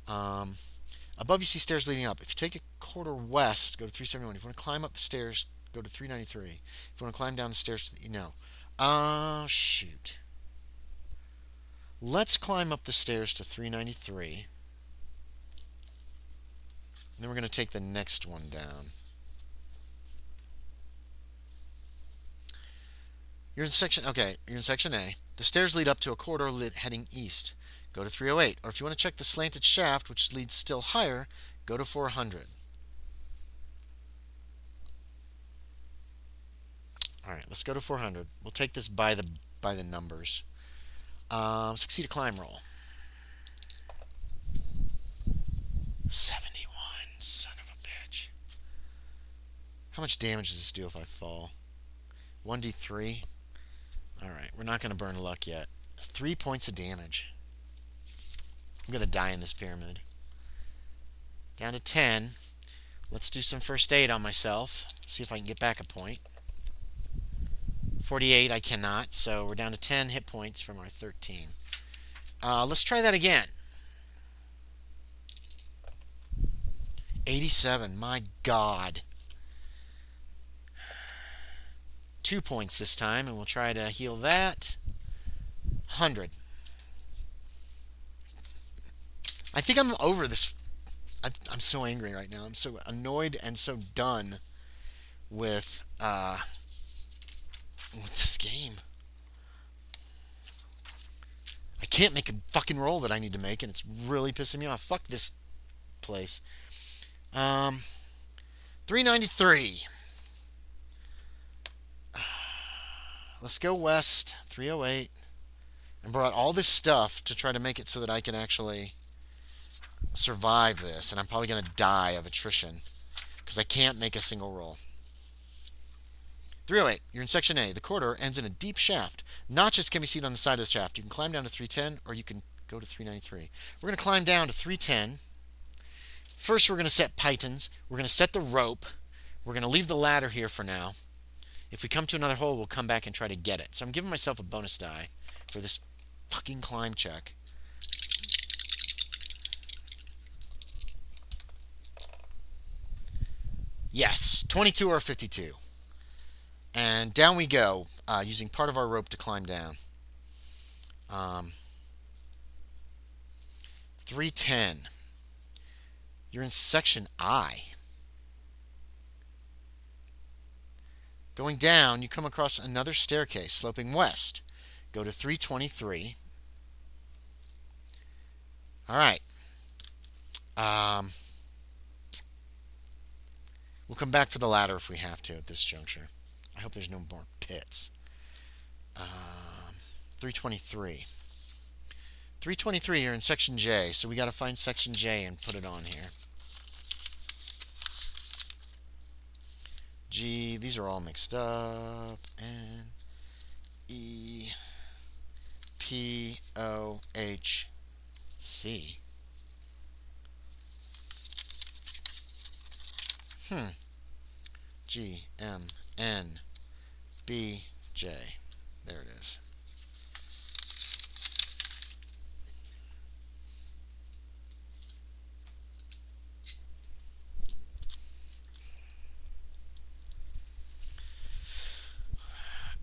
Above you see stairs leading up. If you take a corridor west, go to 371. If you want to climb up the stairs, go to 393. If you want to climb down the stairs, Oh, shoot. Let's climb up the stairs to 393. And then we're going to take the next one down. You're in section A. The stairs lead up to a corridor heading east. Go to 308. Or if you want to check the slanted shaft, which leads still higher, go to 400. Alright, let's go to 400. We'll take this by the numbers. Succeed a climb roll. 71. Son of a bitch. How much damage does this do if I fall? 1d3. Alright, we're not going to burn luck yet. 3 points of damage. I'm going to die in this pyramid. Down to 10. Let's do some first aid on myself. See if I can get back a point. 48, I cannot. So we're down to 10 hit points from our 13. Let's try that again. 87, my God. 2 points this time, and we'll try to heal that. 100. I think I'm over this. I'm so angry right now. I'm so annoyed and so done with this game. I can't make a fucking roll that I need to make, and it's really pissing me off. Fuck this place. 393. Let's go west. 308. And brought all this stuff to try to make it so that I can actually survive this. And I'm probably going to die of attrition because I can't make a single roll. 308. You're in Section A. The corridor ends in a deep shaft. Notches can be seen on the side of the shaft. You can climb down to 310 or you can go to 393. We're going to climb down to 310. First, we're going to set pythons. We're going to set the rope. We're going to leave the ladder here for now. If we come to another hole, we'll come back and try to get it. So I'm giving myself a bonus die for this fucking climb check. Yes, 22 or 52. And down we go, using part of our rope to climb down. 310. You're in Section I. Going down, you come across another staircase sloping west. Go to 323. All right. We'll come back for the ladder if we have to at this juncture. I hope there's no more pits. 323. 323, you're in Section J, so we got to find Section J and put it on here. G, these are all mixed up. N, E, P, O, H, C. G, M, N, B, J. There it is.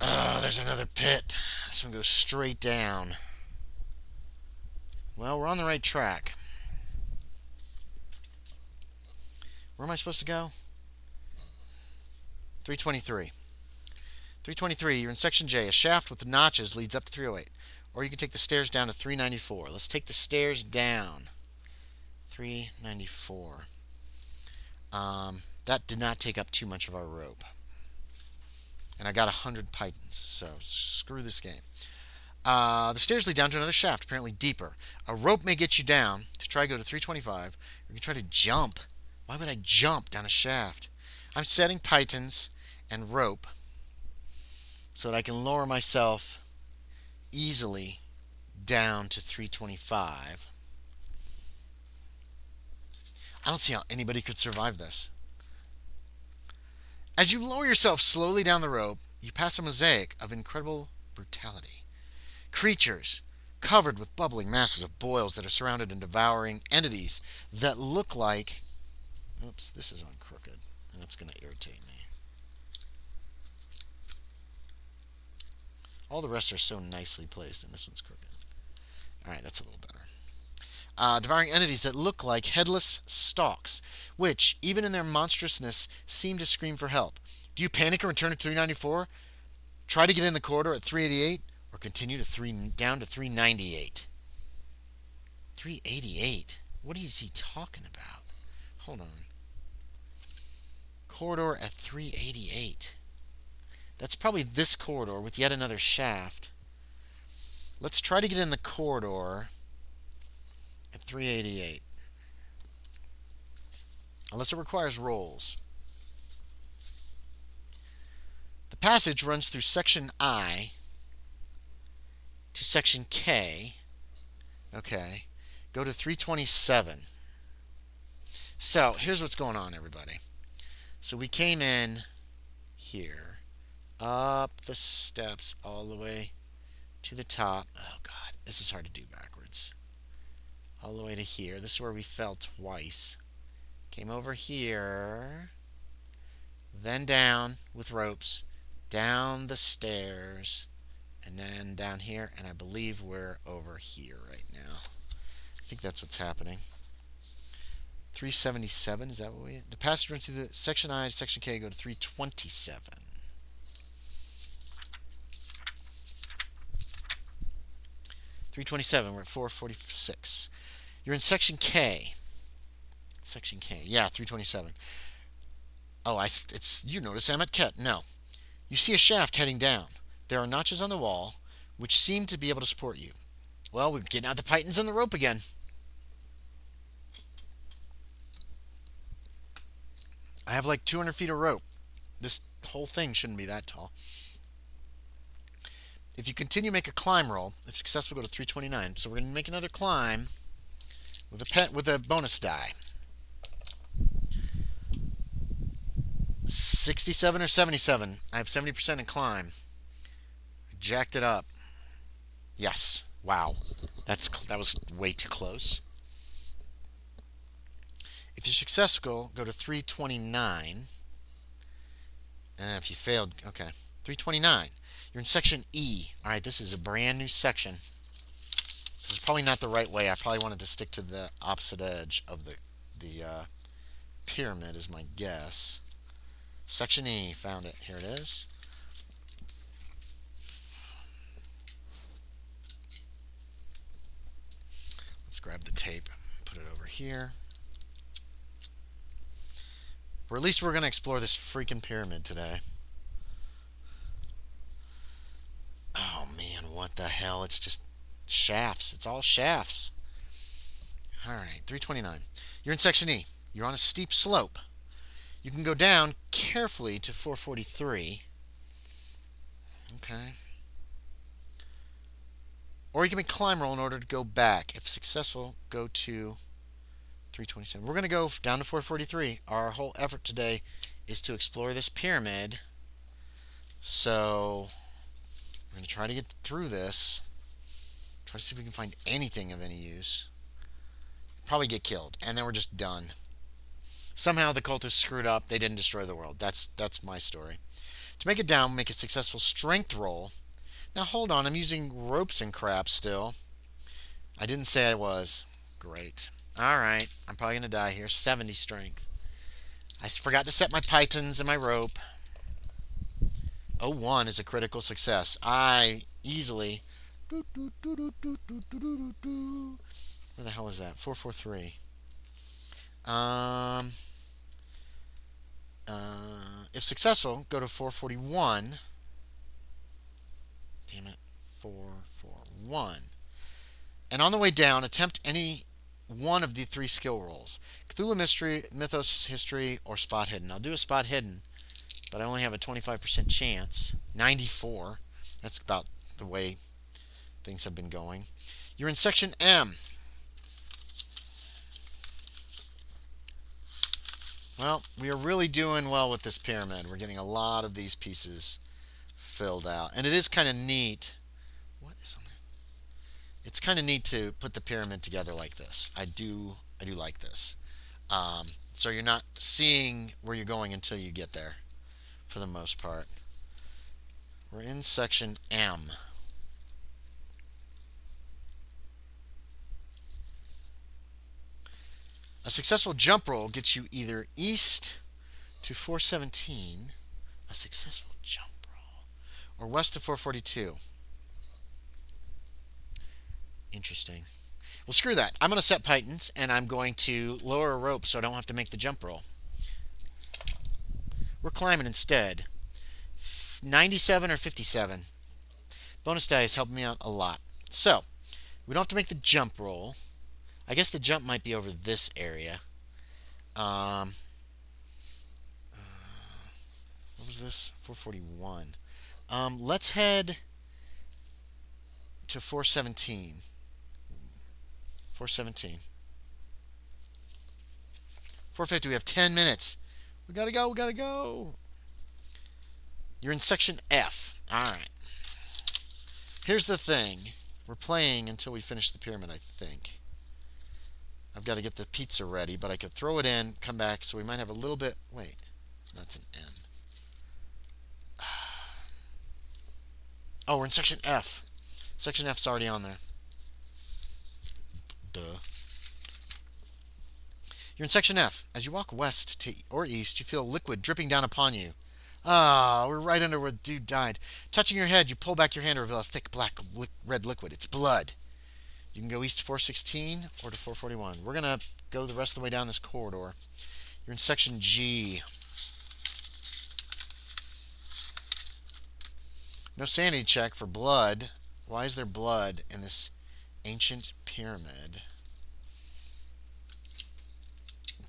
Oh, there's another pit. This one goes straight down. Well, we're on the right track. Where am I supposed to go? 323. 323, you're in Section J. A shaft with the notches leads up to 308. Or you can take the stairs down to 394. Let's take the stairs down. 394. That did not take up too much of our rope. And I got 100 pythons, so screw this game. The stairs lead down to another shaft, apparently deeper. A rope may get you down to try to go to 325. Or you can try to jump. Why would I jump down a shaft? I'm setting pythons and rope so that I can lower myself easily down to 325. I don't see how anybody could survive this. As you lower yourself slowly down the rope, you pass a mosaic of incredible brutality. Creatures covered with bubbling masses of boils that are surrounded and devouring entities that look like... Oops, this is on crooked, and that's going to irritate me. All the rest are so nicely placed, and this one's crooked. Alright, that's a little better. Devouring entities that look like headless stalks, which, even in their monstrousness, seem to scream for help. Do you panic and return to 394? Try to get in the corridor at 388, or continue to down to 398. 388? What is he talking about? Hold on. Corridor at 388. That's probably this corridor with yet another shaft. Let's try to get in the corridor at 388. Unless it requires rolls. passage runs through section I to section K. Okay. Go to 327. So here's what's going on, everybody. So we came in here, up the steps all the way to the top. Oh God, this is hard to do backwards. All the way to here. This is where we fell twice. Came over here, then down with ropes, down the stairs, and then down here, and I believe we're over here right now. I think that's what's happening. 377, is that what we... The passage runs through the section I, section K, go to 327. We're at 446. You're in section K. Section K. Yeah, 327. Oh, it's you notice I'm at Ket. No. You see a shaft heading down. There are notches on the wall which seem to be able to support you. Well, we're getting out the pythons and the rope again. I have like 200 feet of rope. This whole thing shouldn't be that tall. If you continue, make a climb roll. If successful, go to 329. So we're going to make another climb with a bonus die. 67 or 77. I have 70% in climb. I jacked it up. Yes. Wow. That was way too close. If you're successful, go to 329. If you failed, okay. 329. You're in section E. All right, this is a brand new section. This is probably not the right way. I probably wanted to stick to the opposite edge of the pyramid is my guess. Section E, found it. Here it is. Let's grab the tape, put it over here. Or at least we're going to explore this freaking pyramid today. Oh man, what the hell? It's just shafts. It's all shafts. Alright, 329. You're in section E. You're on a steep slope. You can go down carefully to 443. Okay. Or you can make a climb roll in order to go back. If successful, go to 327. We're going to go down to 443. Our whole effort today is to explore this pyramid. So we're going to try to get through this. Try to see if we can find anything of any use. Probably get killed. And then we're just done. Somehow the cultists screwed up. They didn't destroy the world. That's my story. To make it down, make a successful strength roll. Now hold on. I'm using ropes and crap still. I didn't say I was. Great. Alright. I'm probably going to die here. 70 strength. I forgot to set my pythons and my rope. 01 is a critical success. I easily... Where the hell is that? 443. If successful, go to 441. Damn it. 441. And on the way down, attempt any one of the 3 skill rolls. Cthulhu Mystery, Mythos History, or Spot Hidden. I'll do a Spot Hidden, but I only have a 25% chance. 94. That's about the way things have been going. You're in section M. Well, we are really doing well with this pyramid. We're getting a lot of these pieces filled out. And it is kind of neat. What is on there? It's kind of neat to put the pyramid together like this. I do like this. So you're not seeing where you're going until you get there, for the most part. We're in section M. A successful jump roll gets you either east to 417, a successful jump roll, or west to 442. Interesting. Well, screw that. I'm going to set pythons, and I'm going to lower a rope so I don't have to make the jump roll. We're climbing instead. 97 or 57. Bonus dice helped me out a lot. So, we don't have to make the jump roll. I guess the jump might be over this area. Over was this? 441. Let's head to 417. 417. 450. We have 10 minutes. We gotta go. We gotta go. You're in section F. All right. Here's the thing. We're playing until we finish the pyramid, I think. I've got to get the pizza ready, but I could throw it in, come back, so we might have a little bit. Wait, that's an M. Oh, we're in section F. Section F's already on there. Duh. You're in section F. As you walk west to or east, you feel liquid dripping down upon you. Ah, we're right under where the dude died. Touching your head, you pull back your hand to reveal a thick black red liquid. It's blood. You can go east to 416 or to 441. We're going to go the rest of the way down this corridor. You're in section G. No sanity check for blood. Why is there blood in this ancient pyramid?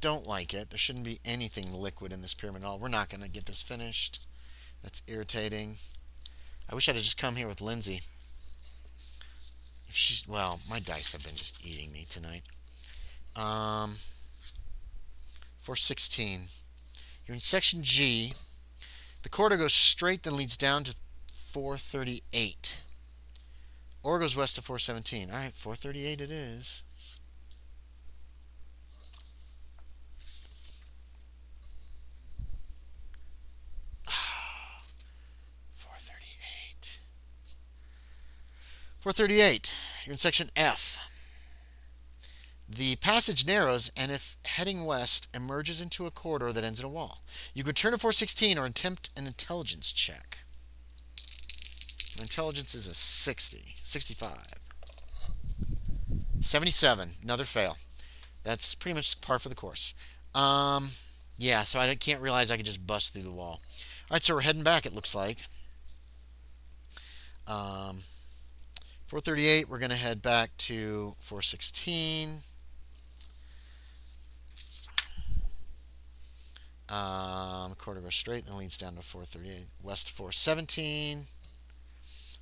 Don't like it. There shouldn't be anything liquid in this pyramid at all. We're not going to get this finished. That's irritating. I wish I'd have just come here with Lindsay. If she's, well, my dice have been just eating me tonight. 416. You're in section G. The corridor goes straight, then leads down to 438. Or goes west to 417. All right, 438 it is. $438. 438. You're in section F. The passage narrows, and if heading west, emerges into a corridor that ends in a wall. You can turn to 416 or attempt an intelligence check. Intelligence is a 60. 65. 77. Another fail. That's pretty much par for the course. Yeah, so I can't realize I could just bust through the wall. Alright, so we're heading back, it looks like. 438, we're going to head back to 416. Corridor goes straight, then leads down to 438. West 417.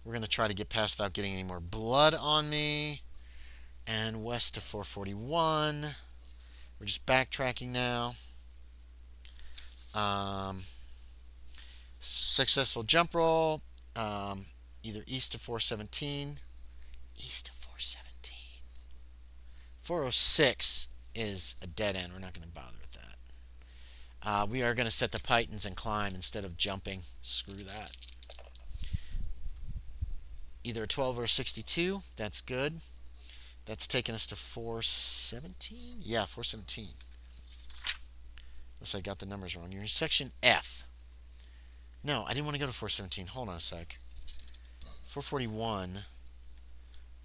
We're going to try to get past without getting any more blood on me. And west to 441. We're just backtracking now. Successful jump roll. Either east to 417. East to 417. 406 is a dead end. We're not going to bother with that. We are going to set the pythons and climb instead of jumping. Screw that. Either a 12 or a 62. That's good. That's taking us to 417? Yeah, 417. Unless I got the numbers wrong. You're in section F. No, I didn't want to go to 417. Hold on a sec. 441.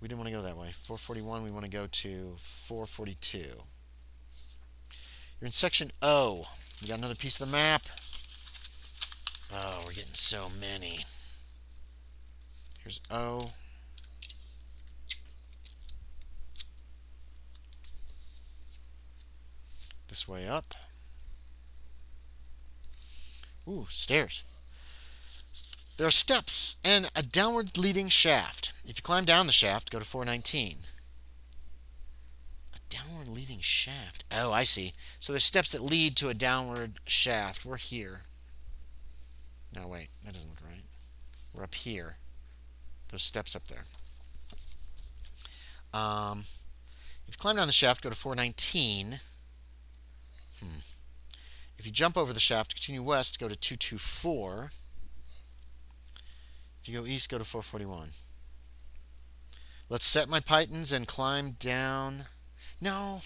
We didn't want to go that way. 441, we want to go to 442. You're in section O. We got another piece of the map. Oh, we're getting so many. Here's O. This way up. Ooh, stairs. There are steps and a downward leading shaft. If you climb down the shaft, go to 419. A downward leading shaft. Oh, I see. So there's steps that lead to a downward shaft. We're here. No, wait. That doesn't look right. We're up here. Those steps up there. If you climb down the shaft, go to 419. If you jump over the shaft, continue west, go to 224. If you go east, go to 441. Let's set my pythons and climb down. No.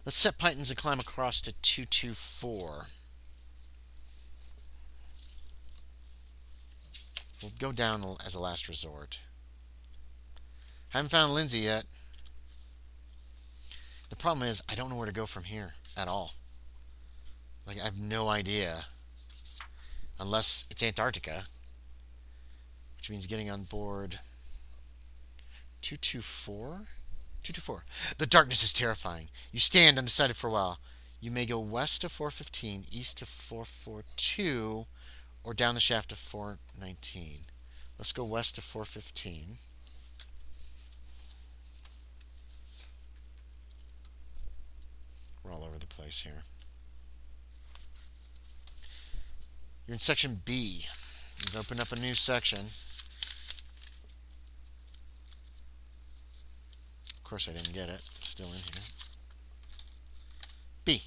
Let's set pythons and climb across to 224. We'll go down as a last resort. Haven't found Lindsay yet. The problem is, I don't know where to go from here at all. Like, I have no idea. Unless it's Antarctica. Which means getting on board 224? 224. The darkness is terrifying. You stand undecided for a while. You may go west to 415, east to 442, or down the shaft to 419? Let's go west to 415. We're all over the place here. You're in section B. You've opened up a new section. Of course I didn't get it. It's still in here. B.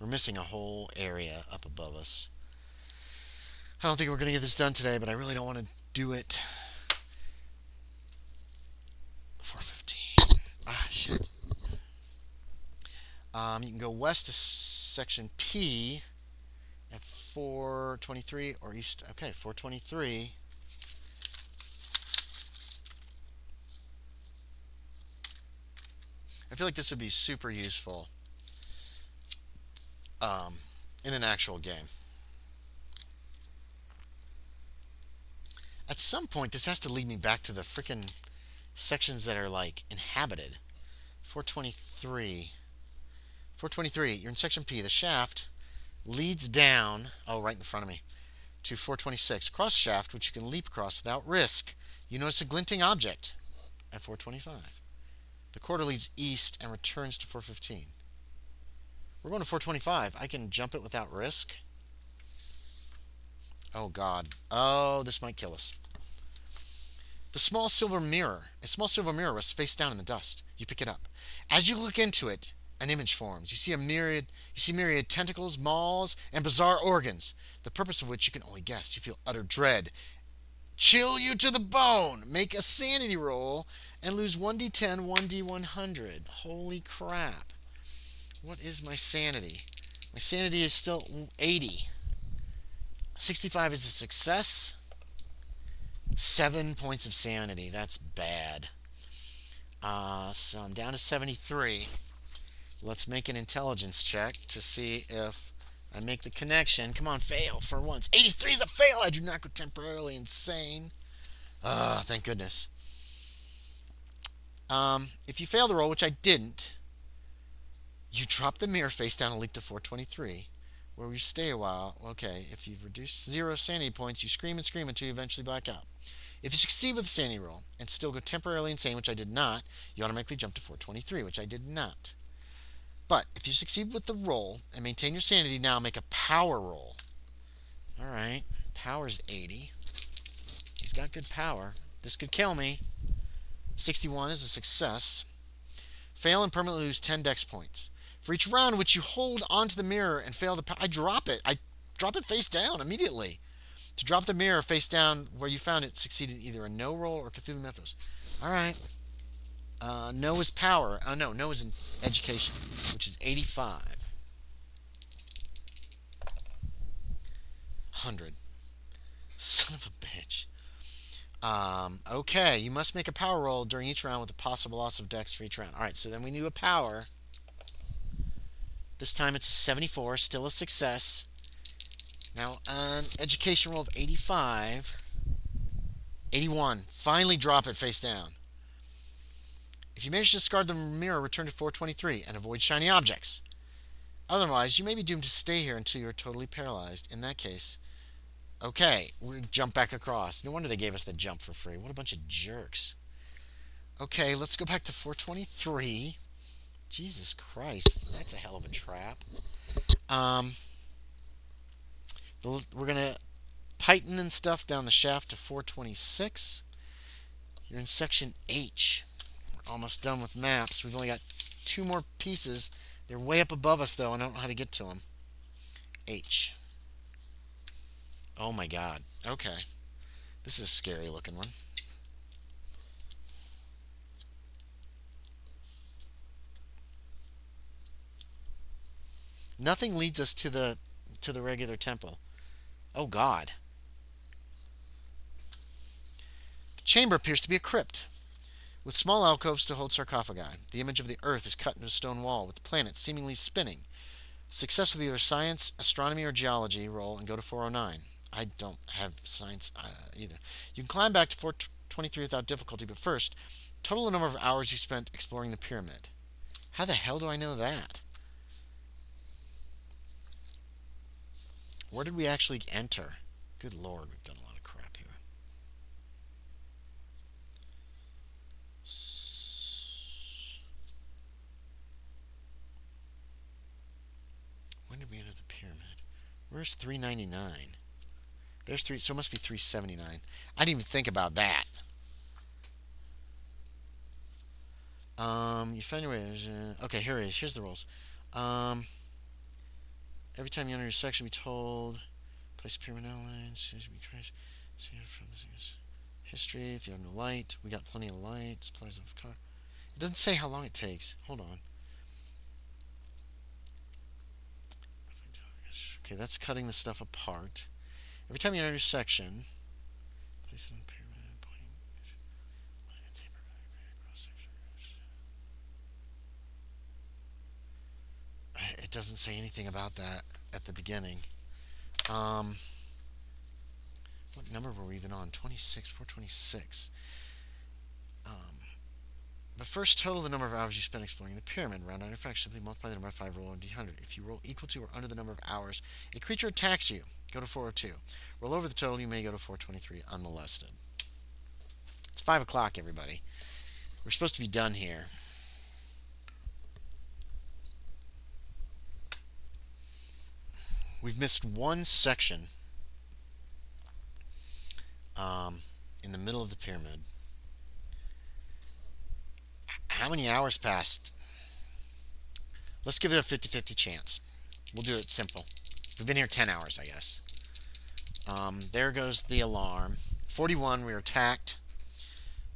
We're missing a whole area up above us. I don't think we're going to get this done today, but I really don't want to do it. 415. Ah, shit. You can go west to section P at 423 or east. Okay, 423. I feel like this would be super useful in an actual game. At some point, this has to lead me back to the freaking sections that are like inhabited. 423. 423. You're in section P. The shaft leads down. Oh, right in front of me. To 426. Cross shaft, which you can leap across without risk. You notice a glinting object at 425. The corridor leads east and returns to 415. We're going to 425. I can jump it without risk. Oh, God. Oh, this might kill us. The small silver mirror. A small silver mirror rests face down in the dust. You pick it up. As you look into it, an image forms. You see myriad tentacles, maws, and bizarre organs, the purpose of which you can only guess. You feel utter dread. Chill you to the bone. Make a sanity roll and lose 1d10, 1d100. Holy crap. What is my sanity? My sanity is still 80. 65 is a success. 7 points of sanity. That's bad. So I'm down to 73. Let's make an intelligence check to see if I make the connection. Come on, fail for once. 83 is a fail. I do not go temporarily insane. Thank goodness. If you fail the roll, which I didn't, you drop the mirror face down and leap to 423, where you stay a while. Okay, if you've reduced 0 sanity points, you scream and scream until you eventually black out. If you succeed with the sanity roll and still go temporarily insane, which I did not, you automatically jump to 423, which I did not. But if you succeed with the roll and maintain your sanity, now make a power roll. Alright, power's 80. He's got good power. This could kill me. 61 is a success. Fail and permanently lose 10 dex points. For each round in which you hold onto the mirror and fail the I drop it. I drop it face down immediately. To drop the mirror face down where you found it, succeeded either a no roll or Cthulhu Mythos. Alright. No is power. No is in education, which is 85. 100. Son of a bitch. Okay, you must make a power roll during each round with a possible loss of dex for each round. Alright, so then we do a power. This time it's a 74, still a success. Now, an education roll of 85. 81. Finally drop it face down. If you manage to discard the mirror, return to 423 and avoid shiny objects. Otherwise, you may be doomed to stay here until you are totally paralyzed. In that case, okay, we jump back across. No wonder they gave us the jump for free. What a bunch of jerks. Okay, let's go back to 423. Jesus Christ, that's a hell of a trap. We're going to Python and stuff down the shaft to 426. You're in section H. We're almost done with maps. We've only got 2 more pieces. They're way up above us, though, and I don't know how to get to them. H. Oh, my God. Okay. This is a scary looking one. Nothing leads us to the regular temple. Oh, God. The chamber appears to be a crypt, with small alcoves to hold sarcophagi. The image of the earth is cut into a stone wall, with the planets seemingly spinning. Success with either science, astronomy, or geology roll and go to 409. I don't have science either. You can climb back to 423 without difficulty, but first, Total number of hours you spent exploring the pyramid. How the hell do I know that? Where did we actually enter? Good lord, we've done a lot of crap here. When did we enter the pyramid? Where's 399? There's 3, so it must be 379. I didn't even think about that. You find your way. Okay, here it is. Here's the rules. Every time you enter a section, be told place pyramid outlines. From history. If you have no light, we got plenty of light. Supplies of the car. It doesn't say how long it takes. Hold on. Okay, that's cutting the stuff apart. Every time you enter a section, place it on the pyramid. It doesn't say anything about that at the beginning. What number were we even on? 26, 426. But first, total the number of hours you spent exploring the pyramid. Round out your fraction, simply multiply the number by 5, roll on d100. If you roll equal to or under the number of hours a creature attacks you, go to 402. Roll over the total, you may go to 423 unmolested. It's 5 o'clock, everybody. We're supposed to be done here. We've missed one section in the middle of the pyramid. How many hours passed? Let's give it a 50-50 chance. We'll do it simple. We've been here 10 hours, I guess. There goes the alarm. 41, we were attacked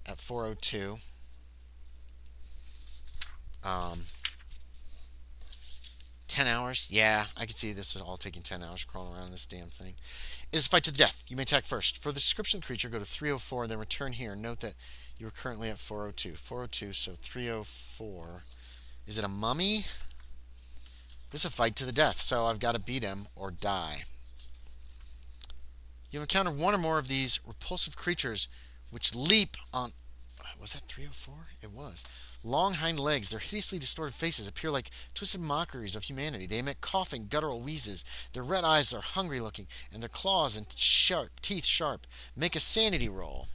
at 402. 10 hours? Yeah, I can see this is all taking 10 hours crawling around this damn thing. It is a fight to the death. You may attack first. For the description of the creature, go to 304, then return here. Note that you are currently at 402. 402, so 304. Is it a mummy? This is a fight to the death, so I've got to beat him or die. You've encountered one or more of these repulsive creatures which leap on... Was that 304? It was. Long hind legs, their hideously distorted faces appear like twisted mockeries of humanity. They emit coughing, guttural wheezes. Their red eyes are hungry looking, and their claws and teeth sharp. Make a sanity roll.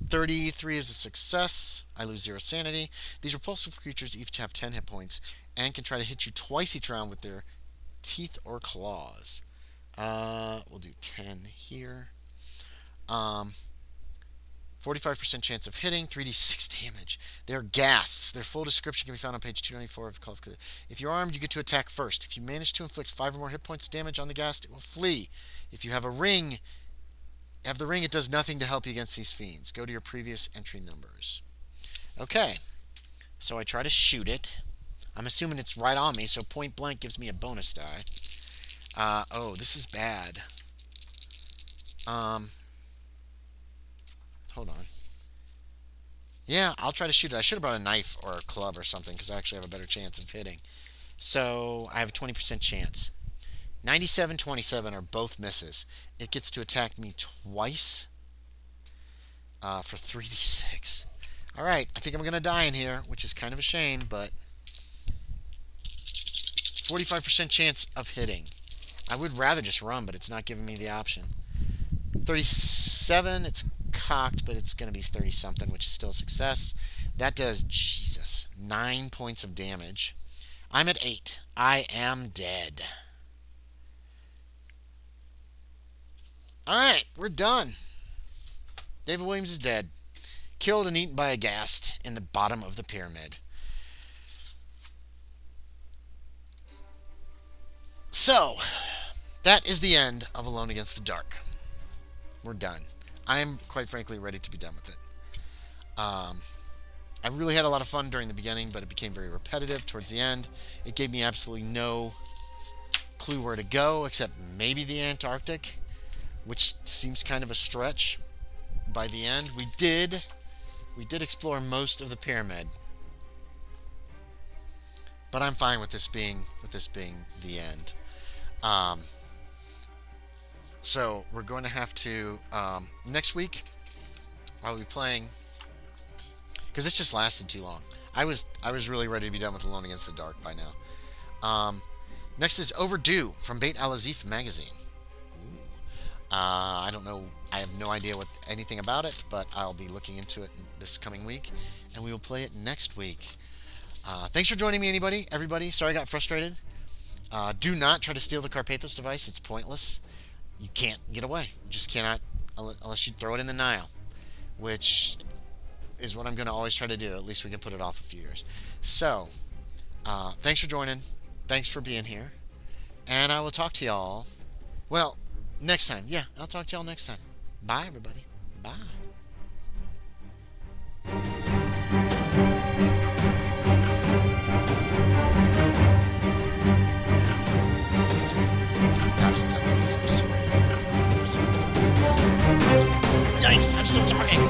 33 is a success. I lose 0 sanity. These repulsive creatures each have 10 hit points and can try to hit you twice each round with their teeth or claws. We'll do 10 here. 45% chance of hitting, 3d6 damage. They're ghasts. Their full description can be found on page 294 of Call of Cthulhu. If you're armed, you get to attack first. If you manage to inflict 5 or more hit points of damage on the ghast, it will flee. If you have the ring, it does nothing to help you against these fiends. Go to your previous entry numbers. Okay, so I try to shoot it. I'm assuming it's right on me, so point blank gives me a bonus die. Oh, this is bad. Hold on. Yeah, I'll try to shoot it. I should have brought a knife or a club or something because I actually have a better chance of hitting. So I have a 20% chance. 97, 27 are both misses. It gets to attack me twice for 3d6. Alright, I think I'm going to die in here, which is kind of a shame, but 45% chance of hitting. I would rather just run, but it's not giving me the option. 37, it's cocked, but it's going to be 30-something, which is still a success. That does, Jesus, 9 points of damage. I'm at 8. I am dead. Alright, we're done. David Williams is dead. Killed and eaten by a ghast in the bottom of the pyramid. So, that is the end of Alone Against the Dark. We're done. I'm, quite frankly, ready to be done with it. I really had a lot of fun during the beginning, but it became very repetitive towards the end. It gave me absolutely no clue where to go, except maybe the Antarctic, which seems kind of a stretch. By the end, we did explore most of the pyramid, but I'm fine with this being the end. So we're going to have to next week I'll be playing, because this just lasted too long. I was really ready to be done with Alone Against the Dark by now. Next is Overdue from Beit Al-Azif magazine. I don't know. I have no idea anything about it, but I'll be looking into it this coming week, and we will play it next week. Thanks for joining me, everybody. Sorry I got frustrated. Do not try to steal the Carpathos device. It's pointless. You can't get away. You just cannot, unless you throw it in the Nile, which is what I'm going to always try to do. At least we can put it off a few years. So, thanks for joining. Thanks for being here. And I will talk to y'all, well, next time. Yeah, I'll talk to y'all next time. Bye, everybody. Bye. Gosh, done with this. I'm sorry. Yikes, I'm still talking.